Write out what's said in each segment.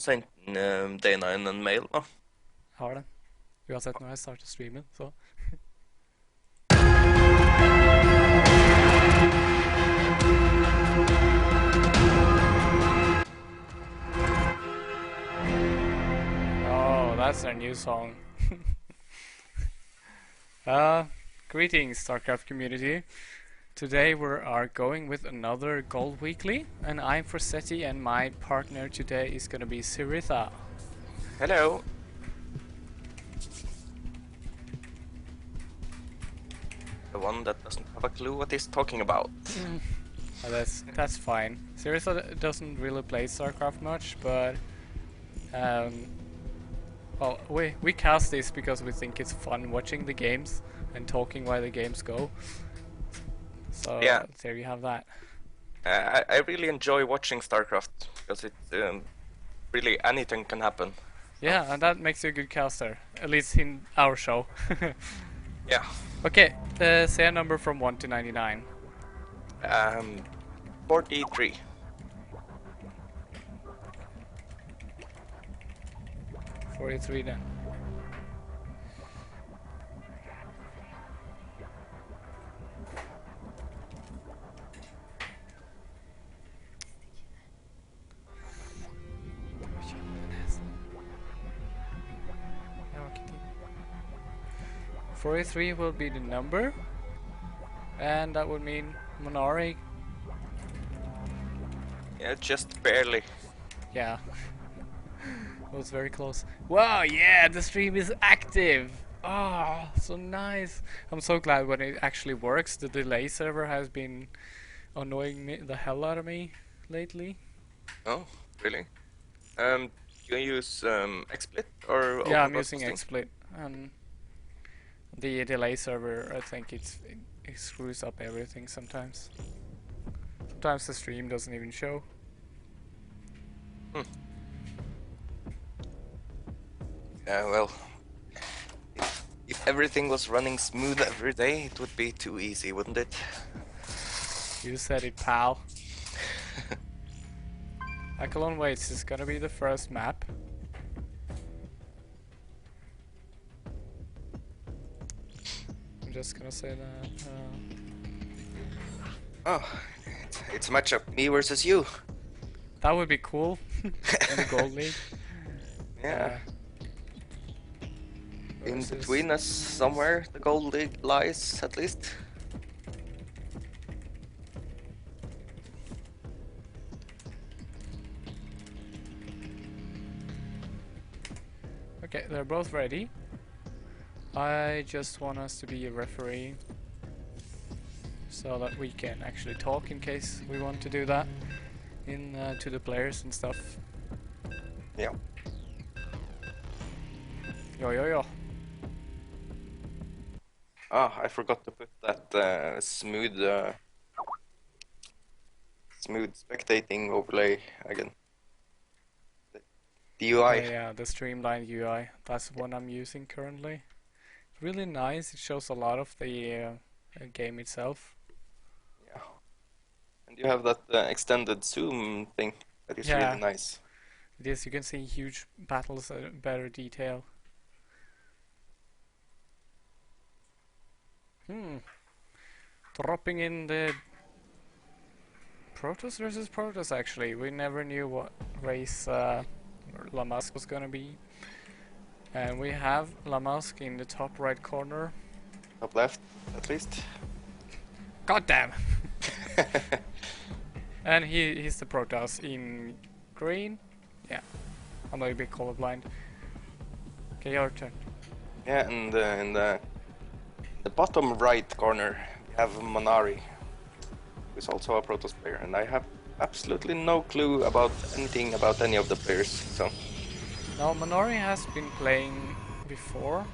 sendt Dana en mail nå. Har det. Uansett når jeg starter streamen, så. Oh, that's our new song. Greetings, StarCraft community. Today we are going with another Gold Weekly, and I'm Forsetti, and my partner today is gonna be Siritha. Hello. The one that doesn't have a clue what he's talking about. Oh, that's fine. Siritha doesn't really play StarCraft much, but well, we cast this because we think it's fun watching the games and talking while the games go. So Yeah. there you have that. I really enjoy watching StarCraft because it's really anything can happen. Yeah, and that makes you a good caster, at least in our show. Yeah. Okay, say a number from 1 to 99. 43. 43 then. Okay. 43 will be the number, and that would mean Monari. Yeah, just barely. Yeah. It was very close. Wow, yeah, the stream is active! Oh, so nice! I'm so glad when it actually works. The delay server has been annoying me the hell out of me lately. Oh, really? You use XSplit or Yeah, open I'm using broadcasting? XSplit. The delay server, I think it screws up everything sometimes. Sometimes the stream doesn't even show. Yeah, well, if everything was running smooth every day, it would be too easy, wouldn't it? You said it, pal. Akalon Waits is gonna be the first map. I'm just gonna say that. Oh, it's a matchup, me versus you. That would be cool in the Gold League. Yeah. In Versus- between us somewhere, the Gold League lies, at least. Okay, they're both ready. I just want us to be a referee so that we can actually talk in case we want to do that to the players and stuff. Yeah. Yo yo yo. Ah, I forgot to put that smooth spectating overlay again. The UI. Yeah, the streamlined UI. That's the one I'm using currently. Really nice. It shows a lot of the game itself. Yeah. And you have that extended zoom thing that is Yeah. really nice. It is. You can see huge battles in better detail. Dropping in the Protoss versus Protoss, actually. We never knew what race Lamask was gonna be. And we have Lamask in the top right corner. Top left, at least. God damn! And he's the Protoss in green. Yeah. I'm a bit colorblind. Okay, your turn. Yeah, and in the bottom right corner, we have Manari, who's also a Protoss player, and I have absolutely no clue about anything about any of the players, so... Now, Minori has been playing before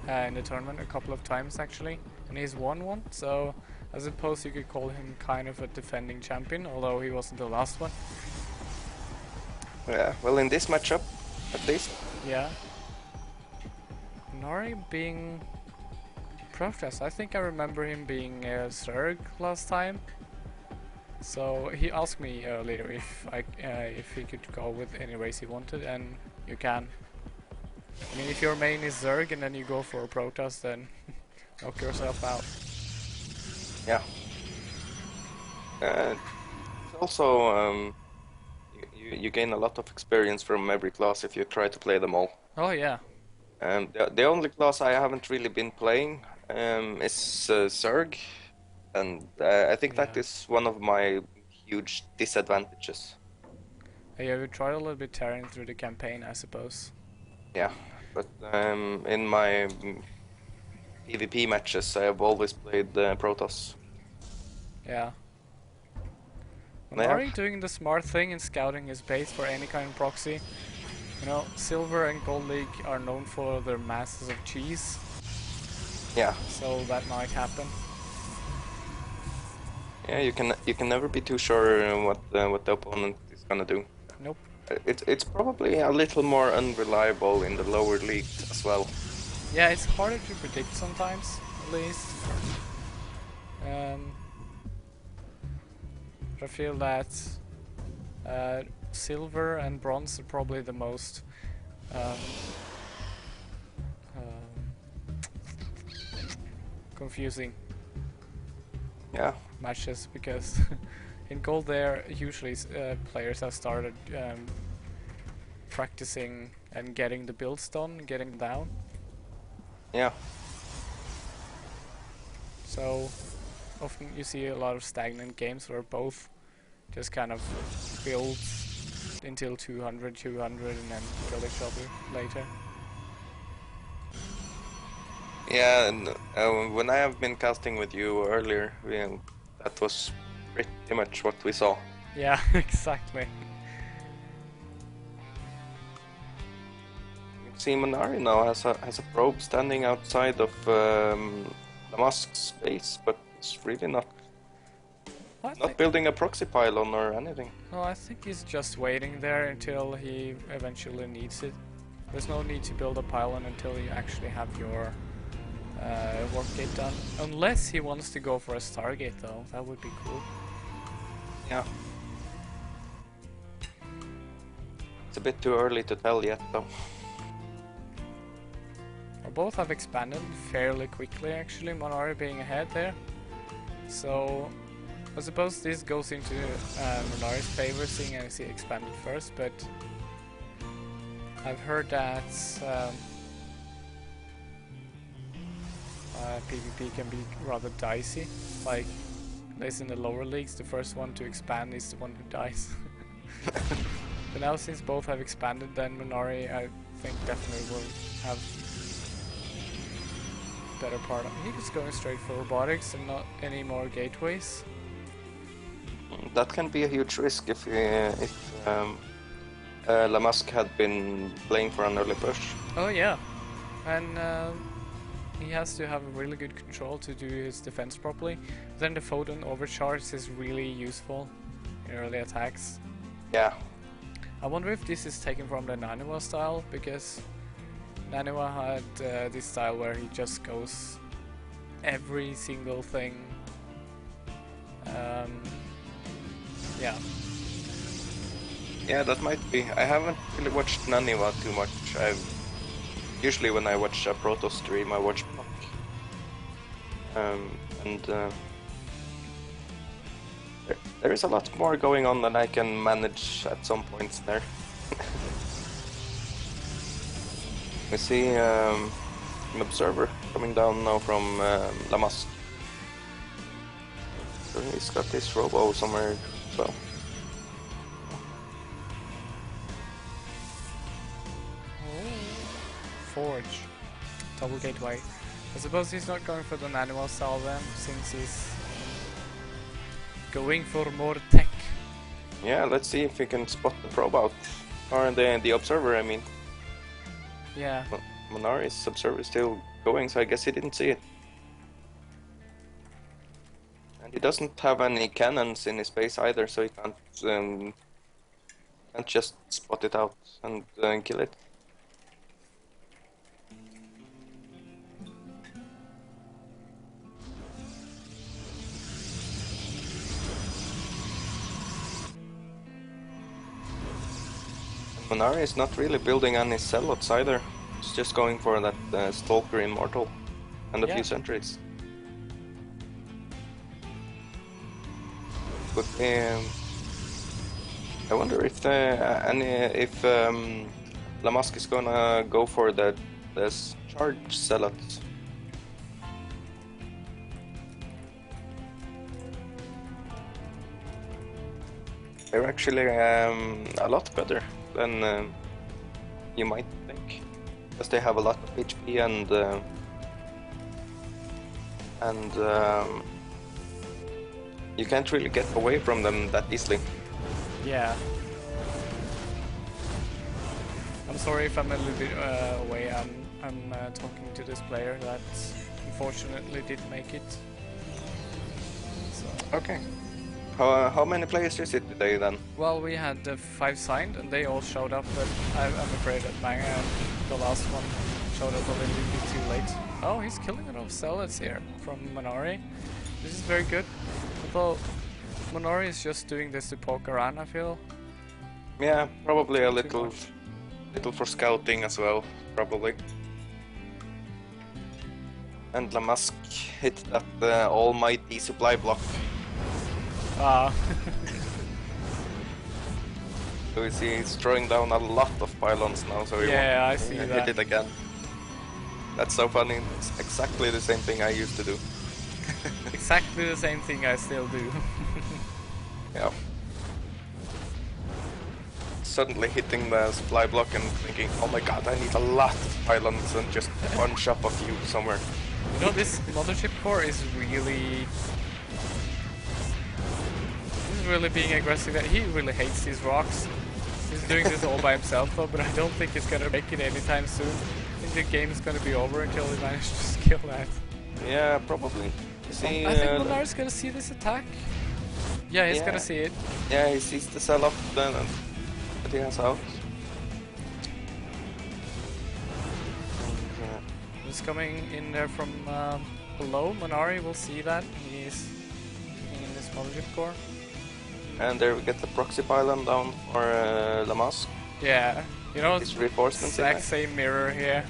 in the tournament a couple of times actually, and he's won one, so I suppose you could call him kind of a defending champion, although he wasn't the last one. Yeah, well, in this matchup, at least. Yeah. Minori being Protoss, I think I remember him being Zerg last time. So he asked me earlier if he could go with any race he wanted, and you can. I mean, if your main is Zerg and then you go for a Protoss, then knock yourself out. Yeah. Also, you gain a lot of experience from every class if you try to play them all. Oh yeah. The only class I haven't really been playing is Zerg, and I think that Yeah. is one of my huge disadvantages. Yeah, we tried a little bit tearing through the campaign, I suppose. Yeah, but in my PvP matches, I have always played Protoss. Yeah. And I have, Monari doing the smart thing and scouting his base for any kind of proxy. You know, Silver and Gold League are known for their masses of cheese, yeah, so that might happen. yeah. You can never be too sure what the opponent is gonna do. Nope. It's probably a little more unreliable in the lower leagues as well. Yeah, it's harder to predict sometimes, at least. But I feel that Silver and Bronze are probably the most um, confusing Yeah, matches, because in Gold there usually players have started practicing and getting the builds done, getting them down. yeah, So often you see a lot of stagnant games where both just kind of build until 200, 200 and then kill each other later. yeah. And when I have been casting with you earlier, that was pretty much what we saw. Yeah, exactly. See, Minari now has a probe standing outside of Damask's base, but it's really not building a proxy pylon or anything. No, I think he's just waiting there until he eventually needs it. There's no need to build a pylon until you actually have your warp gate done. Unless he wants to go for a Stargate though, that would be cool. Yeah. It's a bit too early to tell yet, though. Well, both have expanded fairly quickly actually, Monari being ahead there. So I suppose this goes into Monari's favor, seeing as he expanded first, but I've heard that PvP can be rather dicey. Like, at least in the lower leagues, the first one to expand is the one who dies. But now, since both have expanded, then Minari, I think, definitely will have better part of. He's going straight for robotics and not any more gateways. That can be a huge risk if Lamask had been playing for an early push. Oh yeah, and he has to have a really good control to do his defense properly. Then the photon overcharge is really useful in early attacks. Yeah. I wonder if this is taken from the Naniwa style, because Naniwa had this style where he just goes every single thing. Yeah. Yeah, that might be. I haven't really watched Naniwa too much. Usually when I watch a Proto stream, I watch Puck. There is a lot more going on than I can manage at some points there. We see an observer coming down now from Lamask. So he's got his robo somewhere as well. Forge. Double gateway. I suppose he's not going for the Naniwa style then, since he's going for more tech. Yeah, let's see if we can spot the probe out. Or the observer, I mean. Yeah. Monari's observer is still going, so I guess he didn't see it. And he doesn't have any cannons in his base either, so he can't just spot it out and kill it. Manari is not really building any zealots either. He's just going for that Stalker Immortal and a Yeah. few sentries. But I wonder if Lamask is gonna go for the charge zealots. They're actually a lot better than you might think, because they have a lot of HP and you can't really get away from them that easily. Yeah. I'm sorry if I'm a little bit away. I'm talking to this player that unfortunately didn't make it. So. Okay. How many players is it today then? Well, we had 5 signed and they all showed up, but I'm afraid that the last one showed up a little bit too late. Oh, he's killing a lot of zealots here from Manari. This is very good. Although Manari is just doing this to poke around, I feel. Yeah, probably a little for scouting as well, probably. And Lamask hit that almighty supply block. Ah. So you see he's throwing down a lot of pylons now, so he Yeah, won't I see hit that. it again. That's so funny, it's exactly the same thing I used to do. Exactly the same thing I still do. Yeah. Suddenly hitting the supply block and thinking, oh my god, I need a lot of pylons, and just bunch up a few somewhere. You know, this mothership core is really being aggressive. He really hates these rocks. He's doing this all by himself though, but I don't think he's gonna make it anytime soon. I think the game is gonna be over until he manages to kill that. Yeah, probably. See, I think Monar's gonna see this attack. Yeah, he's Yeah. gonna see it. yeah, he sees the sell up then that he has out. He's coming in there from below. Monari will see that. He's in this mothership core. And there we get the proxy pylon down for Lamask. Yeah, you know, His reinforcements in exact there. same mirror here.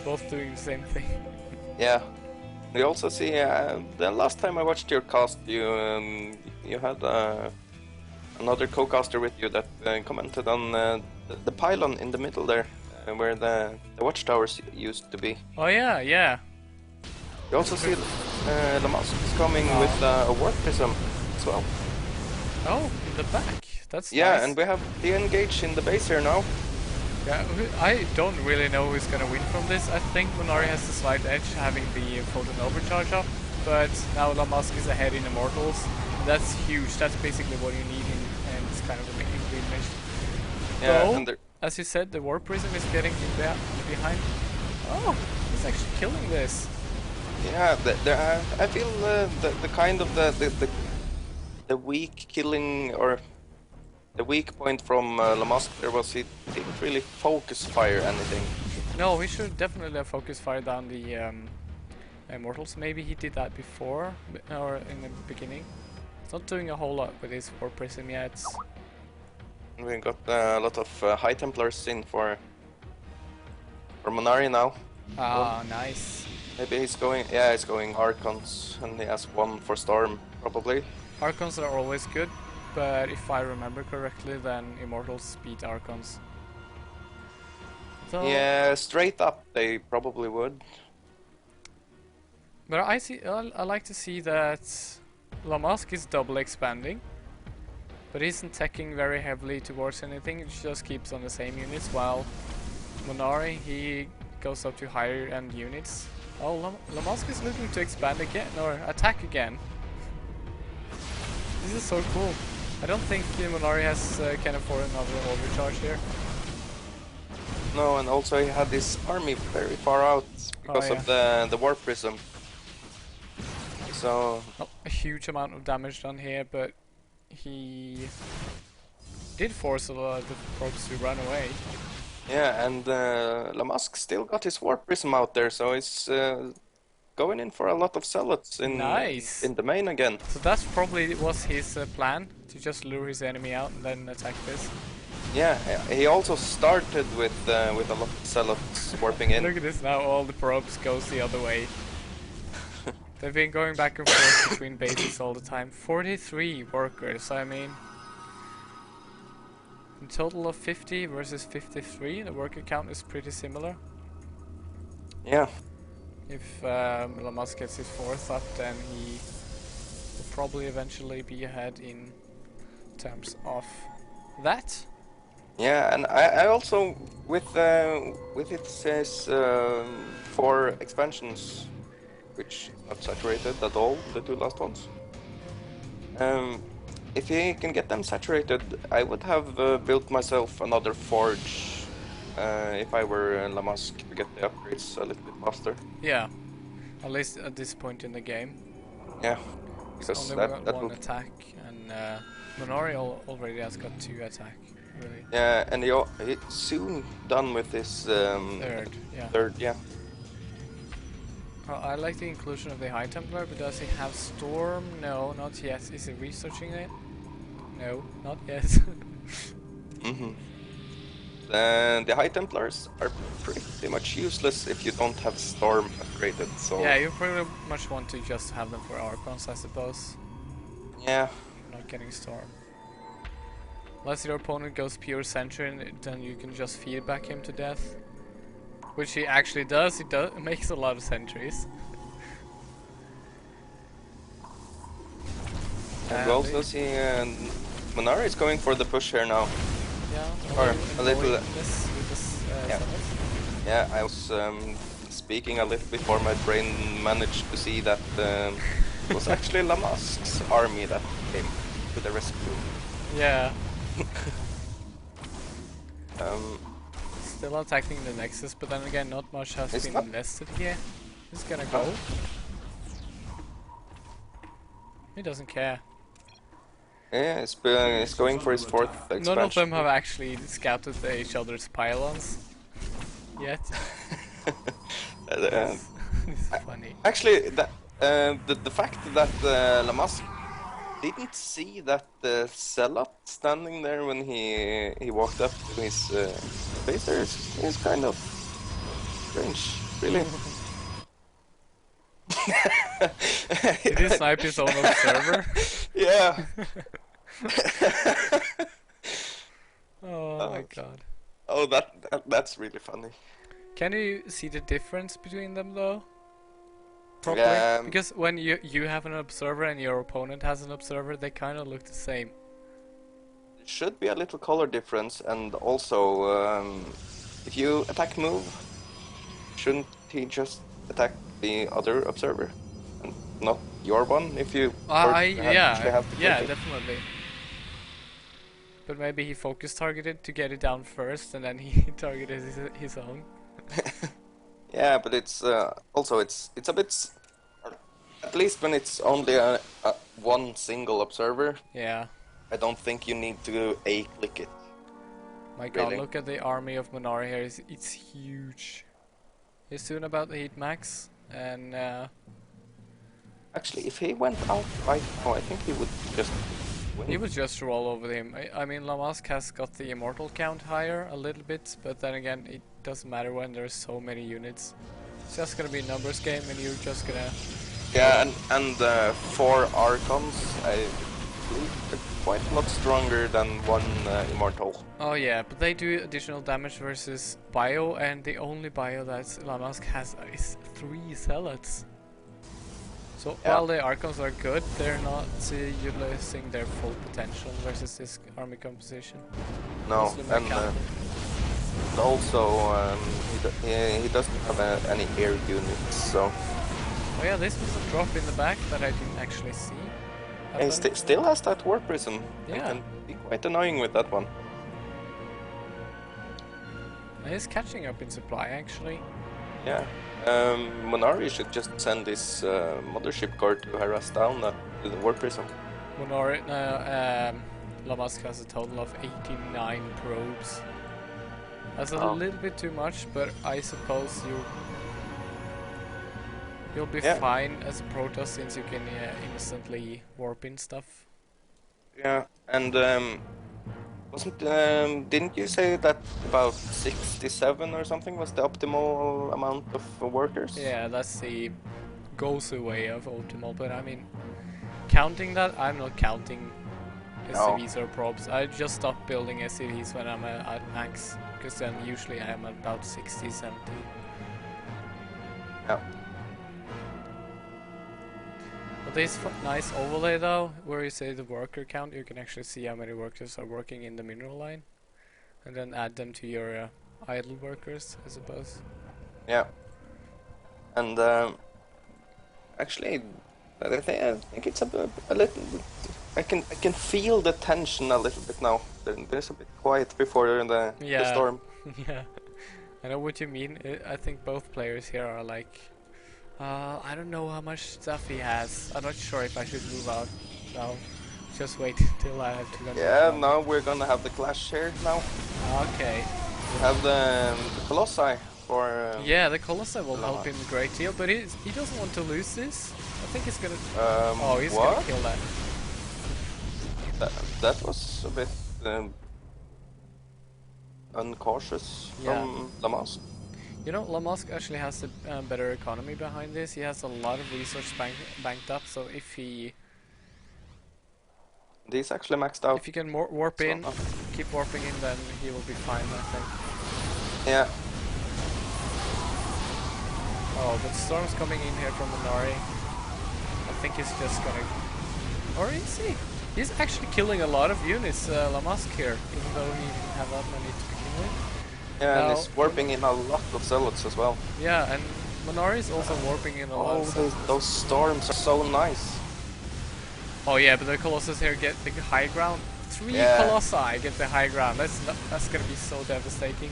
Both doing the same thing. Yeah. We also see the last time I watched your cast, you had another co-caster with you that commented on the pylon in the middle there, where the watchtowers used to be. Oh yeah, yeah. You also see Lamask is coming with a warp prism as well. Oh, in the back. That's Yeah, nice. and we have the engage in the base here now. Yeah, I don't really know who's gonna win from this. I think Monari has the slight edge having the photon overcharge up, but now Lamask is ahead in Immortals. That's huge. That's basically what you need in this kind of a green mission. Yeah, Though, and as you said, the warp prism is getting behind. Oh, he's actually killing this. yeah, I feel the kind of the weak killing or the weak point from Lamask there was he didn't really focus fire anything. No, we should definitely have focus fire down the Immortals. Maybe he did that before or in the beginning. It's not doing a whole lot with his warp prism yet. We got a lot of High Templars in for Monari now. Ah, nice. Maybe he's going, yeah, he's going Archons, and he has one for Storm, probably. Archons are always good, but if I remember correctly, then Immortals beat Archons. So, Yeah, straight up they probably would. but I like to see that Lamask is double expanding, but he isn't teching very heavily towards anything. It just keeps on the same units, while Monari, he goes up to higher end units. Oh, Lamask is looking to expand again, or attack again. This is so cool. I don't think Monari can afford another overcharge here. No, and also he had his army very far out because of the warp prism. So Not a huge amount of damage done here, but he did force a lot of the probes to run away. yeah, and Lamask still got his warp prism out there, so he's going in for a lot of zealots in the main again. So that's probably was his plan, to just lure his enemy out and then attack this. Yeah, he also started with a lot of zealots warping in. Look at this now, all the probes goes the other way. They've been going back and forth between bases all the time. 43 workers, I mean... In total of 50 versus 53, the worker count is pretty similar. Yeah. If Lamas gets his 4th up, then he will probably eventually be ahead in terms of that. Yeah, and I also with it says 4 expansions, which is not saturated at all, the 2 last ones. If he can get them saturated, I would have built myself another forge if I were Lamask to get the upgrades a little bit faster. Yeah, at least at this point in the game. Yeah, It's because only got that one will... attack, and Minori already has got 2 attack. Really. Yeah, and he's soon done with his third, yeah. I like the inclusion of the High Templar, but does he have Storm? No, not yet. Is he researching it? No, not yet. The High Templars are pretty much useless if you don't have Storm upgraded, so... Yeah, you pretty much want to just have them for Archons, I suppose. Yeah. Not getting Storm. Unless your opponent goes pure Sentry, then you can just feedback him to death. Which he actually does, makes a lot of sentries. And we also see Monari is going for the push here now. Yeah, or a little... yeah. Yeah, I was speaking a little before my brain managed to see that it was actually Lamask's army that came to the rescue. Yeah. Still attacking the Nexus, but then again, not much has been invested here. He's gonna go. He doesn't care. Yeah, he's going for his 4th expansion. None of them have actually scouted each other's pylons yet. It's funny. Actually, the fact that Lamask didn't see that Zealot standing there when he walked up to his base there is kind of strange, really. Did he snipe his own observer? Yeah. Oh my god. Oh, that's really funny. Can you see the difference between them though? Properly? Because when you have an observer and your opponent has an observer, they kind of look the same. There should be a little color difference, and also if you attack move, shouldn't he just attack the other observer and not your one? If you yeah, definitely. But maybe he focus targeted to get it down first, and then he targeted his own. Yeah, but it's also it's a bit, at least when it's only a one single observer. Yeah. I don't think you need to click it. My god, really? Look at the army of Minari here. It's huge. He's soon about the heat max, and actually, if he went out right now, I think he would just win. He would just roll over him. I mean, Lamask has got the immortal count higher a little bit, but then again, it doesn't matter when there's so many units. It's just gonna be a numbers game, and you're just gonna... Yeah, and 4 Archons, I believe they're quite a lot stronger than 1 Immortal. Oh yeah, but they do additional damage versus Bio, and the only Bio that Lamask has is 3 Zealots. So while the Archons are good, they're not utilizing their full potential versus this army composition. No, and also he doesn't have any air units, so... Oh yeah, this was a drop in the back that I didn't actually see. He still has that War Prism. Yeah. And can be quite annoying with that one. He's catching up in supply, actually. Yeah. Monari should just send his mothership core to harass down the War Prism. Monari, Lamask has a total of 89 probes. That's a little bit too much, but I suppose you'll be fine as a Protoss since you can instantly warp in stuff. Yeah, and Wasn't didn't you say that about 67 or something was the optimal amount of workers? Yeah, that's the Gosu way of optimal, but I mean, counting that, I'm not counting No. SCVs or probes. I just stop building SCVs when I'm at max, because then usually I'm at about 60, 70. Yeah. But this nice overlay though, where you say the worker count, you can actually see how many workers are working in the mineral line, and then add them to your idle workers, I suppose. Yeah. And actually, I think it's a little. I can feel the tension a little bit now. There's a bit quiet before the Yeah, storm. yeah. I know what you mean. I think both players here are like, I don't know how much stuff he has. I'm not sure if I should move out. No, just wait till I have 200 Yeah. economy. Now we're gonna have the clash here now. Okay. We have the Colossi for Yeah, the Colossi will help Llama. him a great deal, but he doesn't want to lose this. I think he's gonna. Oh, he's gonna What? kill that. That was a bit uncautious Yeah. from Lamas. You know, Lamosk actually has a better economy behind this. He has a lot of resource banked up, so These actually maxed out. if he can warp So, in, keep warping in, then he will be fine, I think. yeah. Oh, but Storm's coming in here from Minari. I think he's just gonna... Or is he? He's actually killing a lot of units, Lamask here, even though he didn't have that many to begin with. Yeah, and Now, it's warping in a lot of zealots as well. yeah, and Minari is also warping in a lot Oh, of those storms are so nice. Oh yeah, but the Colossus here get the high ground. Three Yeah. Colossi get the high ground. That's gonna be so devastating.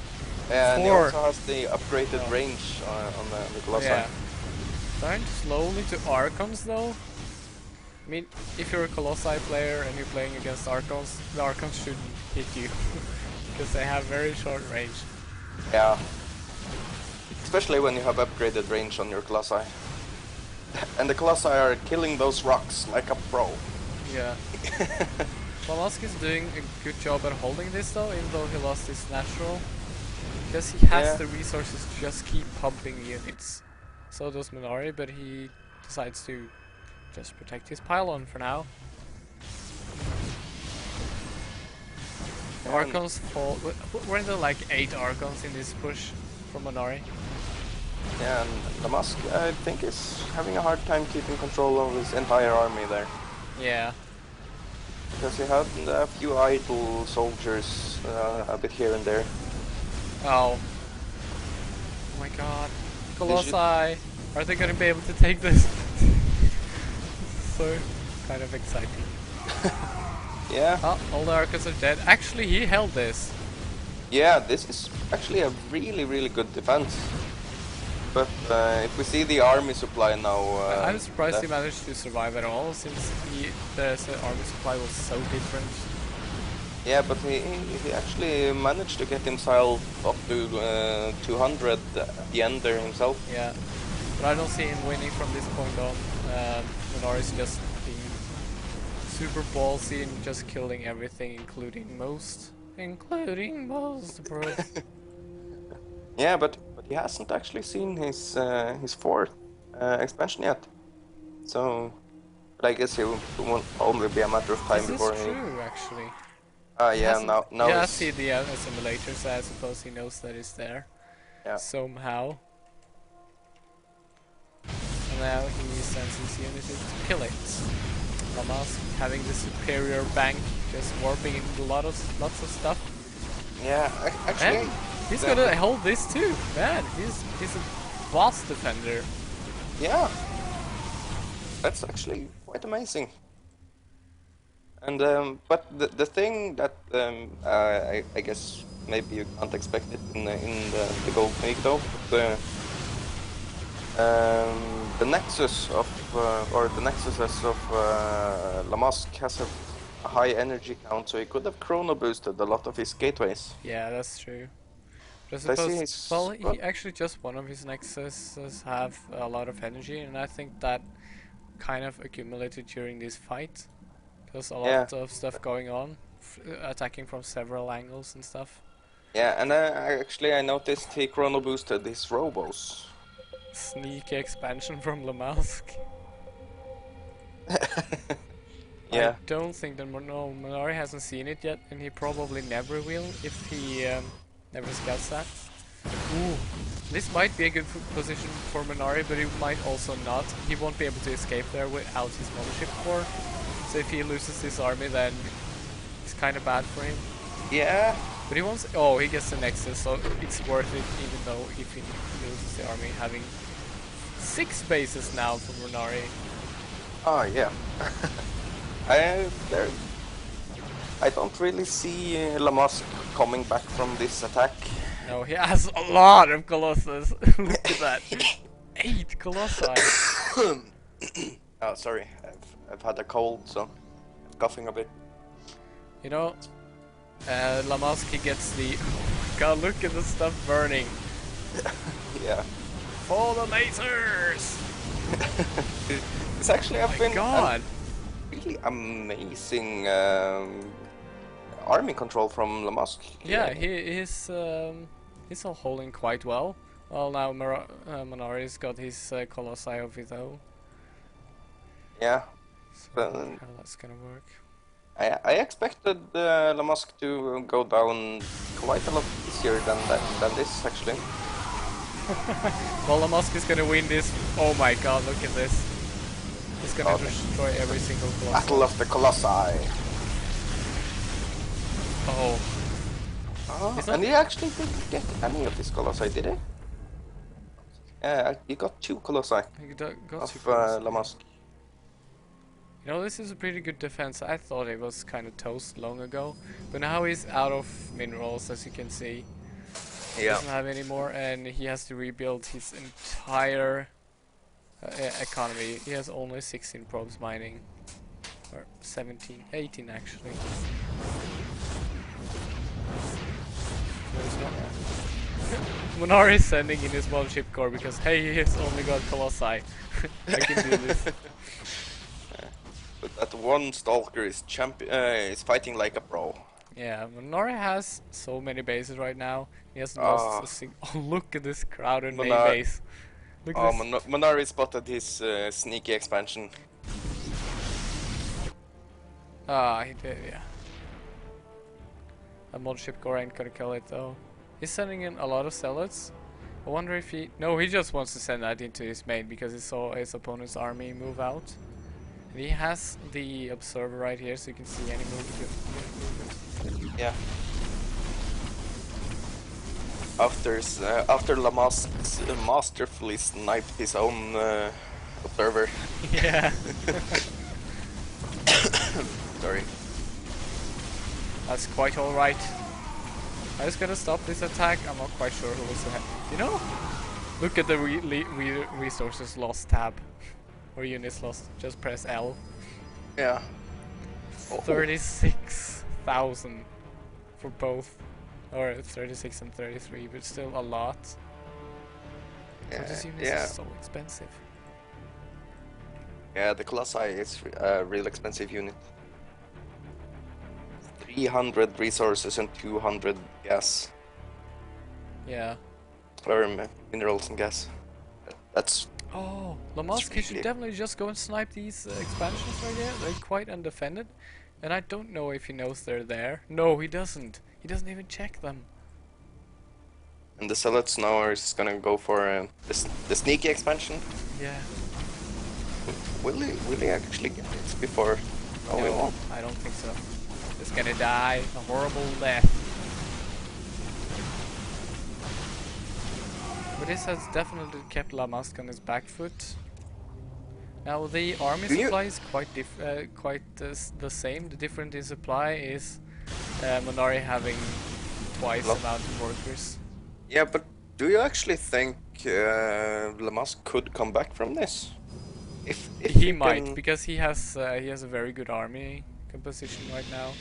Yeah, and he Four. also has the upgraded Oh. range on the Colossi. Yeah. Turn slowly to Archons though. I mean, if you're a Colossi player and you're playing against Archons, the Archons shouldn't hit you. Because they have very short range. Yeah. Especially when you have upgraded range on your Colossi. And the Colossi are killing those rocks like a pro. Yeah. Polaski is doing a good job at holding this though, even though he lost his natural. Because he has Yeah. the resources to just keep pumping units. So does Minari, but he decides to just protect his pylon for now. The And- Archons fall. Weren't there like 8 Archons in this push from Minari? Yeah, and Damask, I think, is having a hard time keeping control of his entire army there. Yeah. Because he had a few idle soldiers a bit here and there. Oh. Oh my god. Colossi! Are they gonna be able to take this? So kind of exciting. Yeah. Oh, all the Archons are dead. Actually, he held this. Yeah, this is actually a really, really good defense. But if we see the army supply now... I'm surprised he that- managed to survive at all, since the army supply was so different. Yeah, but he actually managed to get himself up to 200 at the end there himself. Yeah. But I don't see him winning from this point on. Minari's just being super ballsy and just killing everything, including most. Including most, bro. Yeah, but he hasn't actually seen his fourth expansion yet. So, but I guess it won't only be a matter of time This is before he. true, actually. He Yeah, hasn't- now yeah, I he's- see the assimilator, so I suppose he knows that it's there. Yeah. Somehow. And now he sends his unit to kill it. Lamas having the superior bank, just warping in lots of stuff. Yeah, actually. And he's the- gonna hold this too. Man, he's a boss defender. Yeah, that's actually quite amazing. And but the thing that I guess maybe you can't expect it in the Gold League though. But, the Nexus of or the Nexuses of Lamask has a high energy count, so he could have chrono boosted a lot of his gateways. Yeah, that's true. But I I see suppose, his- well, well- he actually just one of his nexuses have a lot of energy, and I think that kind of accumulated during this fight. There's a lot Yeah. of stuff going on attacking from several angles and stuff. Yeah, and I noticed he chrono boosted his robos. Sneaky expansion from Lamask. I Yeah. don't think that Minari hasn't seen it yet, and he probably never will if he never scouts that. Ooh, this might be a good position for Minari, but he might also not. He won't be able to escape there without his mothership core. So if he loses his army, then it's kind of bad for him. Yeah. But he wants. Oh, he gets the Nexus, so it's worth it, even though if he loses the army, having 6 bases now for Minari. Oh yeah. I there. I don't really see Lamask coming back from this attack. No, he has a lot of Colossus. Look at that. 8 Colossi. Oh, sorry. I've had a cold, so I'm coughing a bit. You know, Lamask, he gets the... Oh my god, look at the stuff burning. Yeah. For the lasers! It's actually Oh my god. really amazing army control from Lamask. Yeah, he's all holding quite well. Well, now Minari's got his Colossi of his own. Yeah. So But how that's gonna work. I expected Lamask to go down quite a lot easier than this, actually. Well, Lamask is gonna win this. Oh my god, look at this. He's gonna destroy every single Colossi. Battle of the Colossi. Oh. Oh, and he actually didn't get any of his Colossi, did he? He got 2 Colossi He got of 2 Colossi. Lamask. You know, this is a pretty good defense. I thought it was kind of toast long ago, but now he's out of minerals, as you can see. He doesn't have any more, and he has to rebuild his entire economy. He has only 16 probes mining, or 17, 18 actually. Minari is sending in his mothership core because hey, he's only got Colossi. I can do this. But that one Stalker is is fighting like a pro. Yeah, Minari has so many bases right now. He hasn't lost a single. Oh, look at this crowded main base. Look at this. Minari spotted his sneaky expansion. Ah, he did, yeah. A mothership core ain't gonna kill it though. He's sending in a lot of zealots. I wonder if he... No, he just wants to send that into his main because he saw his opponent's army move out. And he has the observer right here, so you can see any movement. Yeah. After Lamask masterfully sniped his own observer. Yeah. Sorry. That's quite alright. I was gonna stop this attack. I'm not quite sure who was ahead. You know? Look at the resources lost tab. Or units lost. Just press L. Yeah. 36,000 for both. Or 36 and 33, but still a lot. So this unit is so expensive. Yeah, the Colossi is a real expensive unit. 300 resources and 200 gas. Yeah. Or minerals and gas. That's... Oh, Lamask, he should definitely just go and snipe these expansions right there. They're quite undefended. And I don't know if he knows they're there. No, he doesn't. He doesn't even check them. And the zealots now are just gonna go for the sneaky expansion. Yeah. Will he actually get it before? Oh, no, we won't. I don't think so. He's gonna die a horrible death. But this has definitely kept Lamask on his back foot. Now the army supply is quite the same. The difference in supply is Minari having twice the amount of workers. Yeah, but do you actually think Lamask could come back from this? If he might, because he has a very good army composition right now.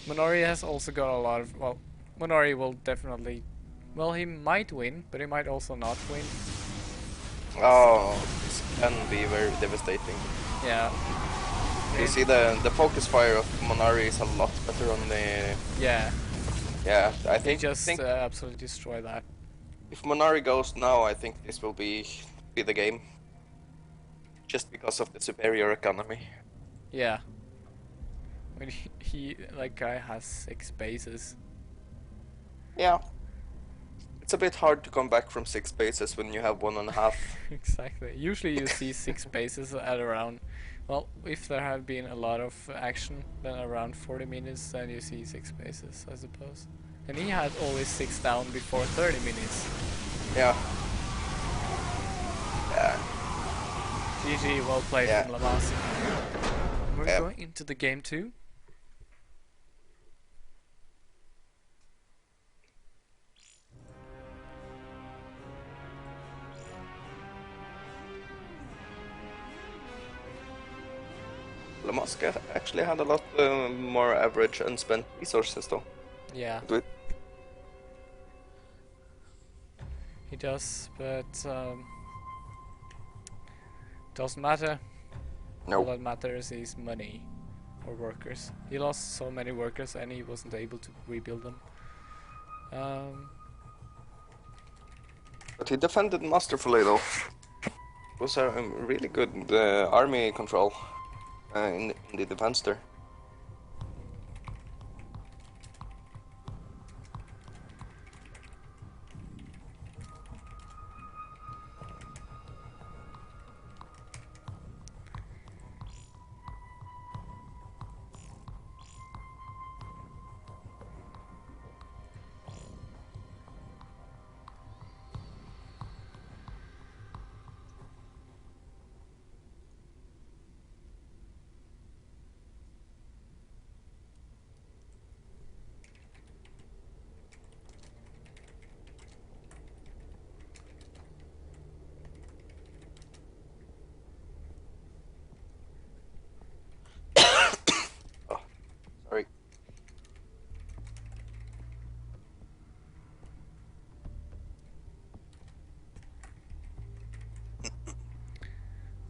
Minari has also got a lot of... Well, Minari will definitely... Well, he might win, but he might also not win. Oh, this can be very devastating. Yeah. You see the focus fire of Monari is a lot better on the. Yeah, Yeah, I they think just absolutely destroy that. if Monari goes now, I think this will be the game. Just because of the superior economy. Yeah, when he like guy has 6 bases. Yeah, it's a bit hard to come back from 6 bases when you have 1.5. Exactly. Usually you see 6 bases at around, well, if there had been a lot of action, then around 40 minutes, then you see 6 bases, I suppose. And he had always 6 down before 30 minutes. Yeah. Yeah. GG, well played Yeah. from Lamas. We're Yeah. going into the game 2. Lamaska actually had a lot more average unspent resources though. Yeah, But he does, but doesn't matter. All no. that matters is money or workers. He lost so many workers and he wasn't able to rebuild them. But he defended masterfully though. It was a really good army control in the defense there. Oh, sorry.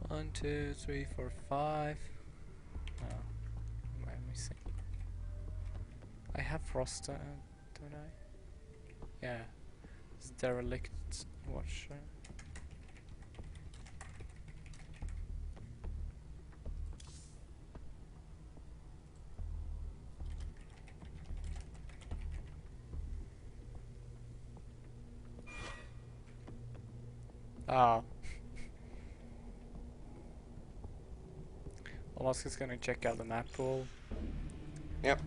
One, two, three, four, five. Oh, am I missing? I have Frost, don't I? Yeah. It's Derelict Watcher. Ah. Alaska's gonna check out the map pool. Yep.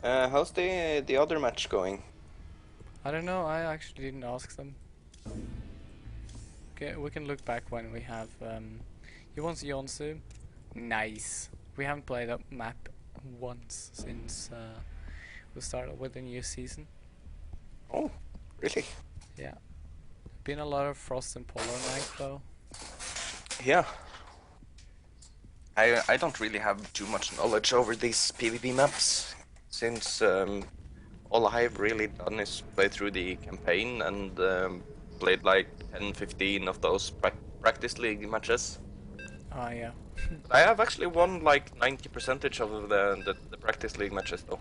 How's the other match going? I don't know, I actually didn't ask them. Okay, we can look back when we have he wants Yonsu. Nice. We haven't played that map once since we started with the new season. Oh, really? Yeah. Been a lot of Frost and Polar Night though. Yeah. I don't really have too much knowledge over these PvP maps, since all I've really done is play through the campaign and played like 10-15 of those practice league matches. Ah, yeah. I have actually won like 90% of the practice league matches though.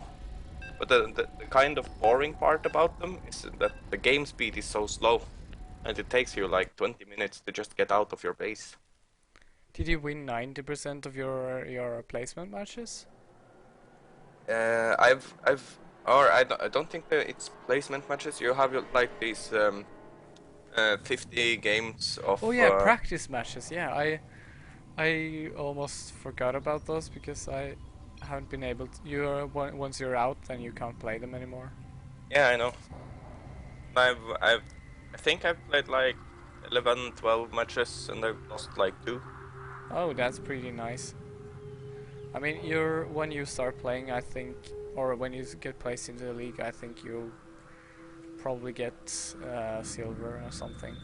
But the kind of boring part about them is that the game speed is so slow, and it takes you like 20 minutes to just get out of your base. Did you win 90% of your placement matches? I don't think that it's placement matches. You have like these 50 games of. Oh yeah, practice matches. Yeah, I almost forgot about those because I haven't been able to. Once you're out, then you can't play them anymore. Yeah, I know. I think I've played like 11, 12 matches and I've lost like 2. Oh, that's pretty nice. I mean, when you start playing, I think, or when you get placed into the league, I think you'll probably get silver or something.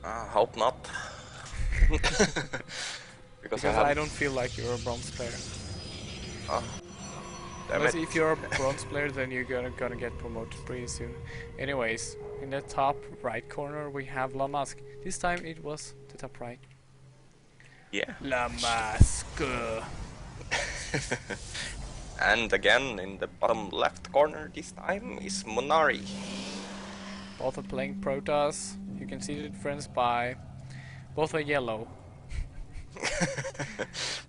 Hope not. Because I don't feel like you're a bronze player. Damn Unless it. if you're a bronze player, then you're gonna get promoted pretty soon. Anyways, in the top right corner we have La Masque. This time it was the top right. Yeah. La Masque. And again, in the bottom left corner this time is Monari. Both are playing Protoss. You can see the difference by both are yellow.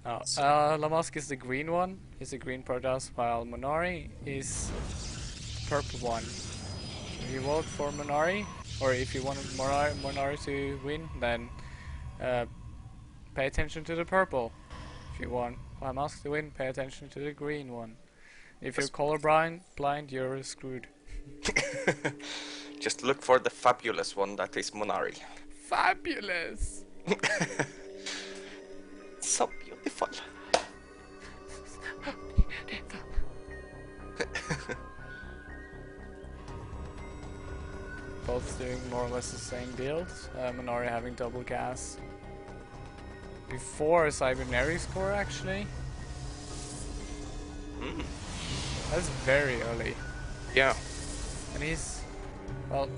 La Masque is the green one. He's the green Protoss, while Monari is the purple one. If you vote for Monari, or if you want Monari to win, then pay attention to the purple. If you want La Masque to win, pay attention to the green one. If you're colorblind, you're screwed. Just look for the fabulous one that is Monari. Fabulous! So beautiful. Both doing more or less the same builds. Minori having double gas before Cybernary score actually. That's very early. Yeah. And he's, well,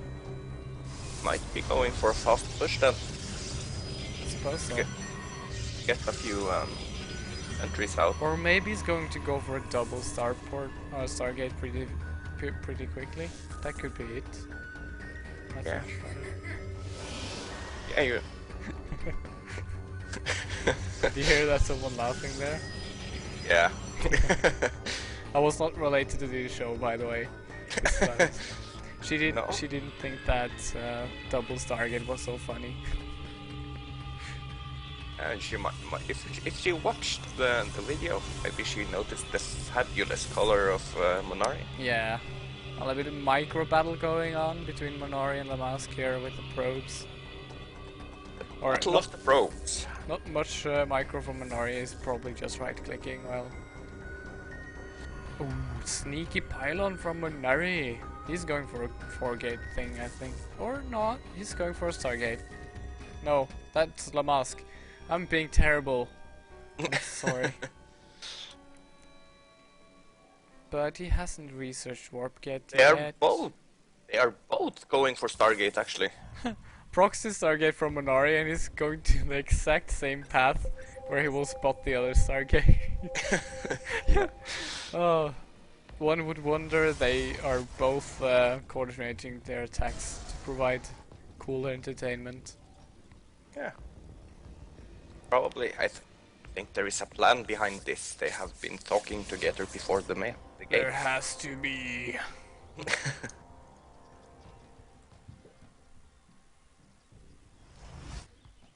might be going for a fast push then. I suppose so. Get a few entries out. Or maybe he's going to go for a double starport or Stargate pretty quickly. That could be it. Yeah. Yeah, you. Did you hear that someone laughing there? Yeah. I was not related to the show, by the way. She didn't. No? She didn't think that double Stargate was so funny. And she might if she watched the video, maybe she noticed the fabulous color of Monari. Yeah, a little bit of micro battle going on between Monori and La Masque here with the probes. Or Battle of the probes. Not much micro from Monori, is probably just right clicking. Well, ooh, sneaky pylon from Monori. He's going for a 4-gate thing, I think, or not. He's going for a Stargate. No, that's La Masque. I'm being terrible. I'm sorry. But he hasn't researched Warp yet. They are both going for Stargate actually. Proxy Stargate from Monari, and he's going to the exact same path where he will spot the other Stargate. Oh, one would wonder they are both coordinating their attacks to provide cool entertainment. Yeah. Probably, I think there is a plan behind this. They have been talking together before the game. There has to be.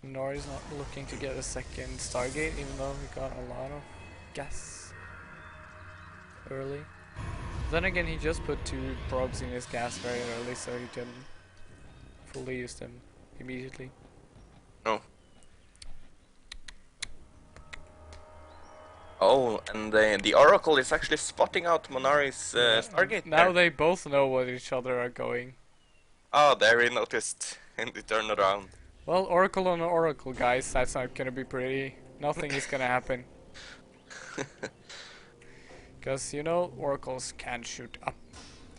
Nori's not looking to get a second Stargate, even though he got a lot of gas early. Then again, he just put 2 probes in his gas very early, so he can fully use them immediately. No. Oh, and the Oracle is actually spotting out Monari's Stargate. Now there. they both know where each other are going. Oh, there he noticed in the turnaround. Well, Oracle on Oracle, guys, that's not gonna be pretty. Nothing is gonna happen. Because, you know, Oracles can shoot up.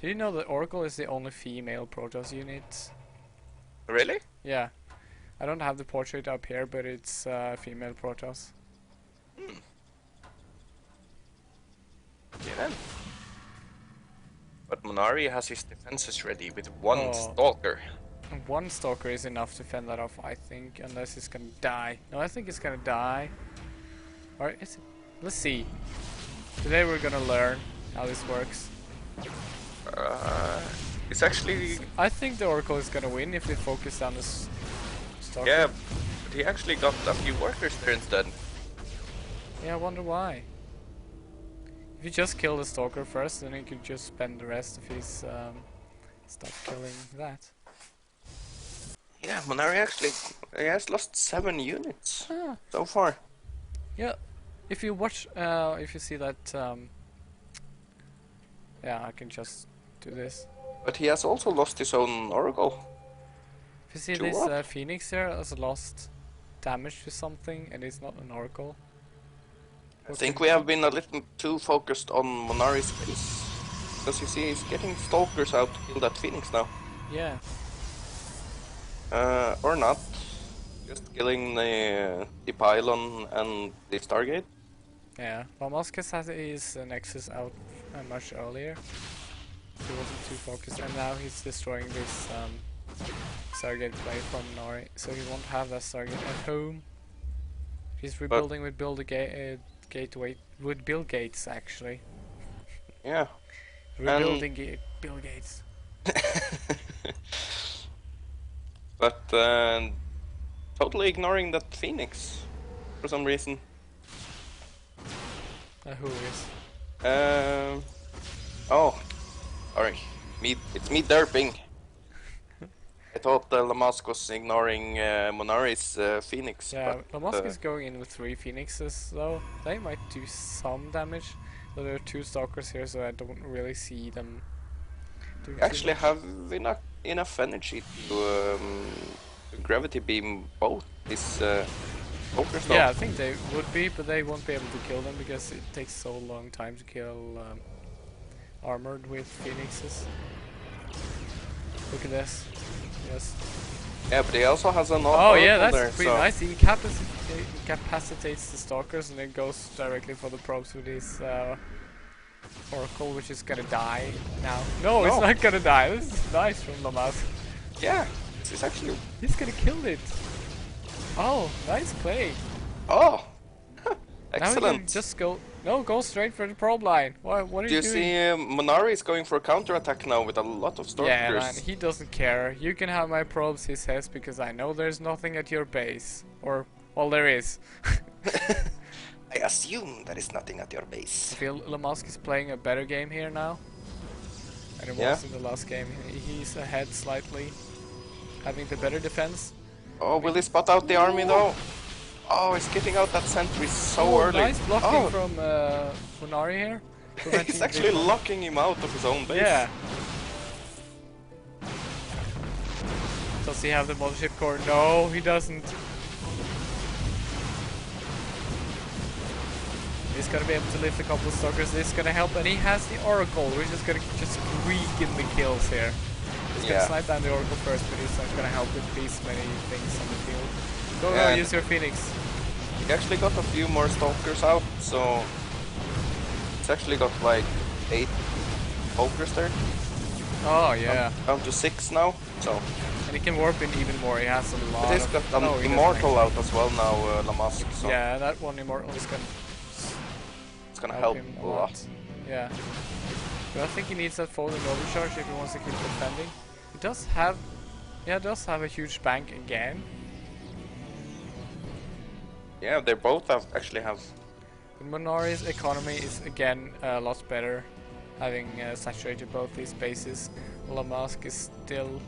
Did you know that Oracle is the only female Protoss unit? Really? Yeah. I don't have the portrait up here, but it's female Protoss. Okay then. But Monari has his defenses ready with 1 Stalker. One Stalker is enough to fend that off, I think, unless it's gonna die. No, I think it's gonna die. Or is it? Let's see. Today we're gonna learn how this works. It's actually... I think the Oracle is gonna win if we focus on this Stalker. Yeah, but he actually got a few workers there instead. Yeah, I wonder why. If you just kill the Stalker first, then you could just spend the rest of his stuff killing that. Yeah, Monari actually he has lost 7 units so far. Yeah, if you watch, if you see that, yeah, I can just do this. But he has also lost his own Oracle. If you see this Phoenix here has lost damage to something, and it's not an Oracle. I think we have been a little too focused on Monari's base. Because you see, he's getting stalkers out to kill that Phoenix now. Yeah. Or not. Just killing the pylon and the Stargate. Yeah. Lamascus has his Nexus out much earlier. He wasn't too focused, and now he's destroying this Stargate play from Nori, so he won't have that Stargate at home. He's rebuilding with gateway with Bill Gates actually. Yeah. Rebuilding Bill Gates. But totally ignoring that Phoenix for some reason. Who is? Oh, sorry. It's me derping. I thought Lamask was ignoring Monari's Phoenix. Yeah, but, Lamask is going in with 3 Phoenixes though. They might do some damage. But there are 2 Stalkers here, so I don't really see them doing too actually much. have enough energy to gravity beam both these Stalkers. Yeah, I think they would be, but they won't be able to kill them because it takes so long time to kill armored with Phoenixes. Look at this. Yes. Yeah, but he also has an Oh yeah, oracle that's there, pretty so nice. He incapacitates the Stalkers and then goes directly for the probes with his Oracle, which is gonna die now. No, it's not gonna die. This is nice from Lamask. Yeah, this is actually... He's gonna kill it. Oh, nice play. Oh! Now Excellent. you can just go... No, go straight for the probe line. What are you doing? Do you see Monari is going for a counterattack now with a lot of Stalkers? Yeah, man, he doesn't care. You can have my probes, he says, because I know there's nothing at your base. Or, well, there is. I assume there is nothing at your base. I feel Lamask is playing a better game here now. And it was in the last game. He's ahead slightly. Having the better defense. Oh, will he spot out the army though? Oh, he's getting out that sentry so early. Nice blocking from Funari here. He's actually locking him out of his own base. Yeah. Does he have the mothership core? No, he doesn't. He's gonna be able to lift a couple of Stalkers. This is gonna help, and he has the Oracle, which is gonna just squeak in the kills here. He's gonna snipe down the Oracle first, but he's not gonna help with these many things on the field. Go, use your Phoenix. He actually got a few more Stalkers out, so it's actually got like 8 Stalkers there. Oh yeah. Down to 6 now, so. And he can warp in even more. He has a lot. But he's got an Immortal out as well now, Lamask. So yeah, that one Immortal is gonna. It's gonna help him a lot. Yeah. But I think he needs that forward overcharge if he wants to keep defending. He does have, a huge bank again. Yeah, they both actually have. But Monari's economy is again a lot better, having saturated both these bases. Lamask is still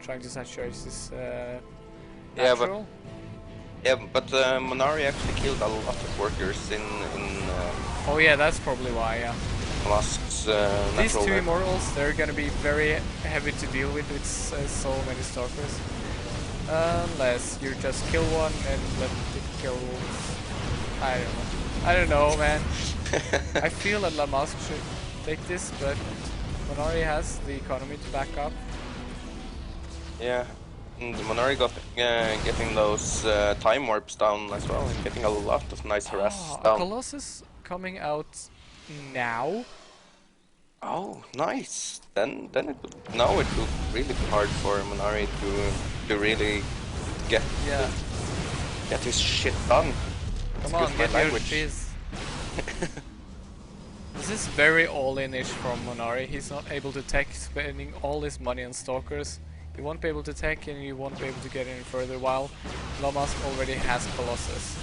trying to saturate this natural. But Monari actually killed a lot of workers in Oh yeah, that's probably why. Yeah. Lamask's These natural two there. Immortals, they're gonna be very heavy to deal with so many Stalkers. Unless you just kill one and let it kill... I don't know, man. I feel that Lamask should take this, but Monari has the economy to back up. Yeah, and Monari got getting those time warps down as well, and getting a lot of nice harass A down. Colossus coming out now. Oh, nice. Then it would now it would really be hard for Monari to really get his shit done. Come on, get your fizz. This is very all-in-ish from Monari. He's not able to tech, spending all his money on Stalkers. He won't be able to tech and you won't be able to get any further, while Lamask already has Colossus.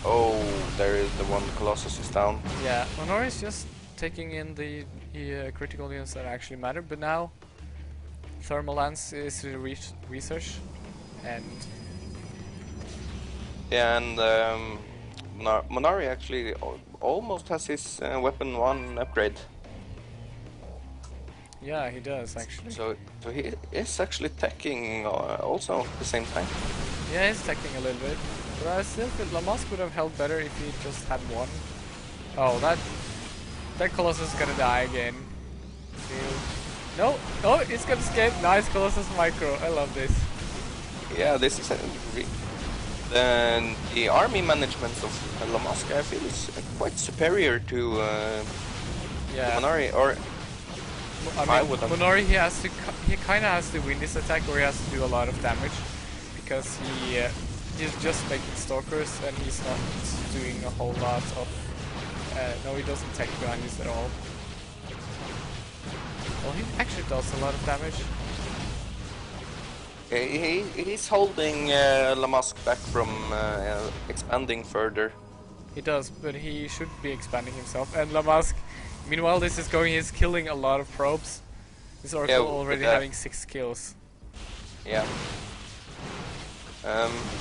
Oh, there is the one Colossus is down. Yeah, Monari is just taking in the critical units that actually matter, but now Thermal Lance is research, and Yeah, and Monari actually almost has his weapon 1 upgrade. yeah, he does actually. So he is actually teching also at the same time. Yeah, he's teching a little bit. But I still feel Lamasque would have held better if he just had one. Oh, that Colossus is gonna die again. No, oh, it's gonna escape. Nice Colossus Micro. I love this. Yeah, this is the army management of Lamasque, I feel, is quite superior to Minari. Or I mean, Minari, he kind of has to win this attack, or he has to do a lot of damage, because he's just making stalkers and he's not doing a whole lot of. No, he doesn't take behind this at all. Well, he actually does a lot of damage. He's holding Lamasque back from expanding further. He does, but he should be expanding himself. And Lamasque, meanwhile, this is going. He's killing a lot of probes. This Oracle already having 6 kills. Yeah.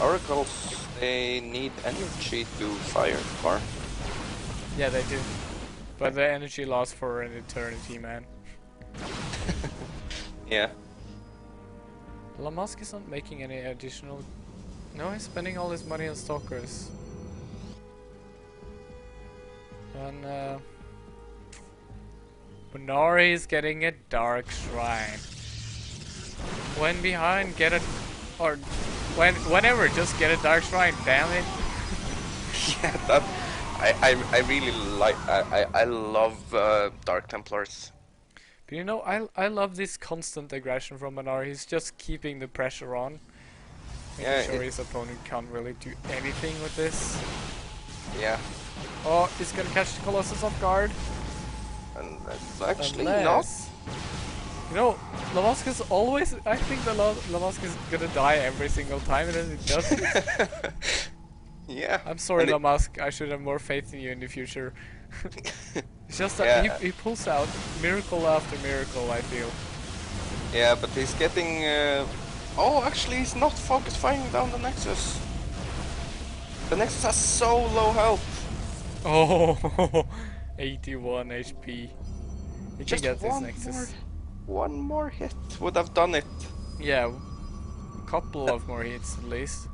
Oracles, they need energy to fire far. Yeah, they do. But the energy lasts for an eternity, man. Yeah. Lamasque is not making any additional. No, he's spending all his money on stalkers. And Minari is getting a dark shrine. When behind, get a, or whenever, just get a dark shrine. Damn it! Yeah, that I really like. I love Dark Templars. But you know, I love this constant aggression from Minari. He's just keeping the pressure on, making sure his opponent can't really do anything with this. Yeah. Oh, he's gonna catch the Colossus off guard. And that's actually not. You know, Lamasque is always. I think the Lamasque is gonna die every single time, and then it doesn't. Yeah. I'm sorry, Lamasque. I should have more faith in you in the future. It's just that he pulls out miracle after miracle, I feel. Yeah, but he's getting. Oh, actually, he's not focus firing down the Nexus. The Nexus has so low health. Oh, 81 HP. You Just can get this Nexus. One more hit would have done it. Yeah, a couple of more hits at least.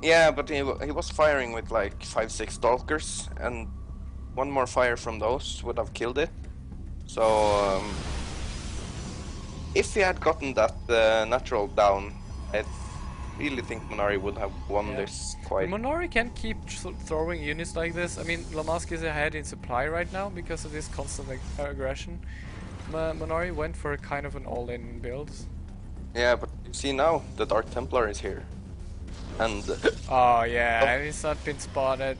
Yeah, but he was firing with like 5-6 Stalkers, and one more fire from those would have killed it. So if he had gotten that natural down, I really think Minari would have won this quite. Minari can't keep throwing units like this. I mean, Lamasque is ahead in supply right now because of this constant aggression. Minari went for a kind of an all-in build. Yeah, but you see now, the Dark Templar is here. And oh yeah, and it's not been spotted.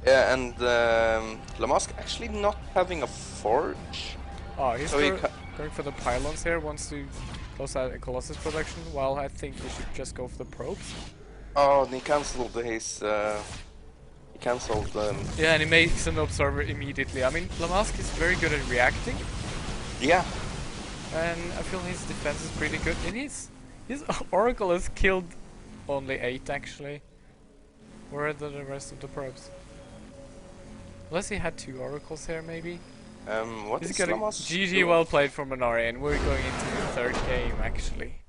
Yeah, and Lamasque actually not having a forge. Oh, he's going for the pylons here, wants to close out a Colossus production, while I think he should just go for the probes. Oh, and he cancelled his... he cancelled... Yeah, and he makes an observer immediately. I mean, Lamasque is very good at reacting. Yeah. And I feel his defense is pretty good. And his Oracle has killed only 8 actually. Where are the rest of the probes? Unless he had 2 Oracles here, maybe? What is Lamasque? GG, well played from Minari, and we're going into the 3rd game, actually.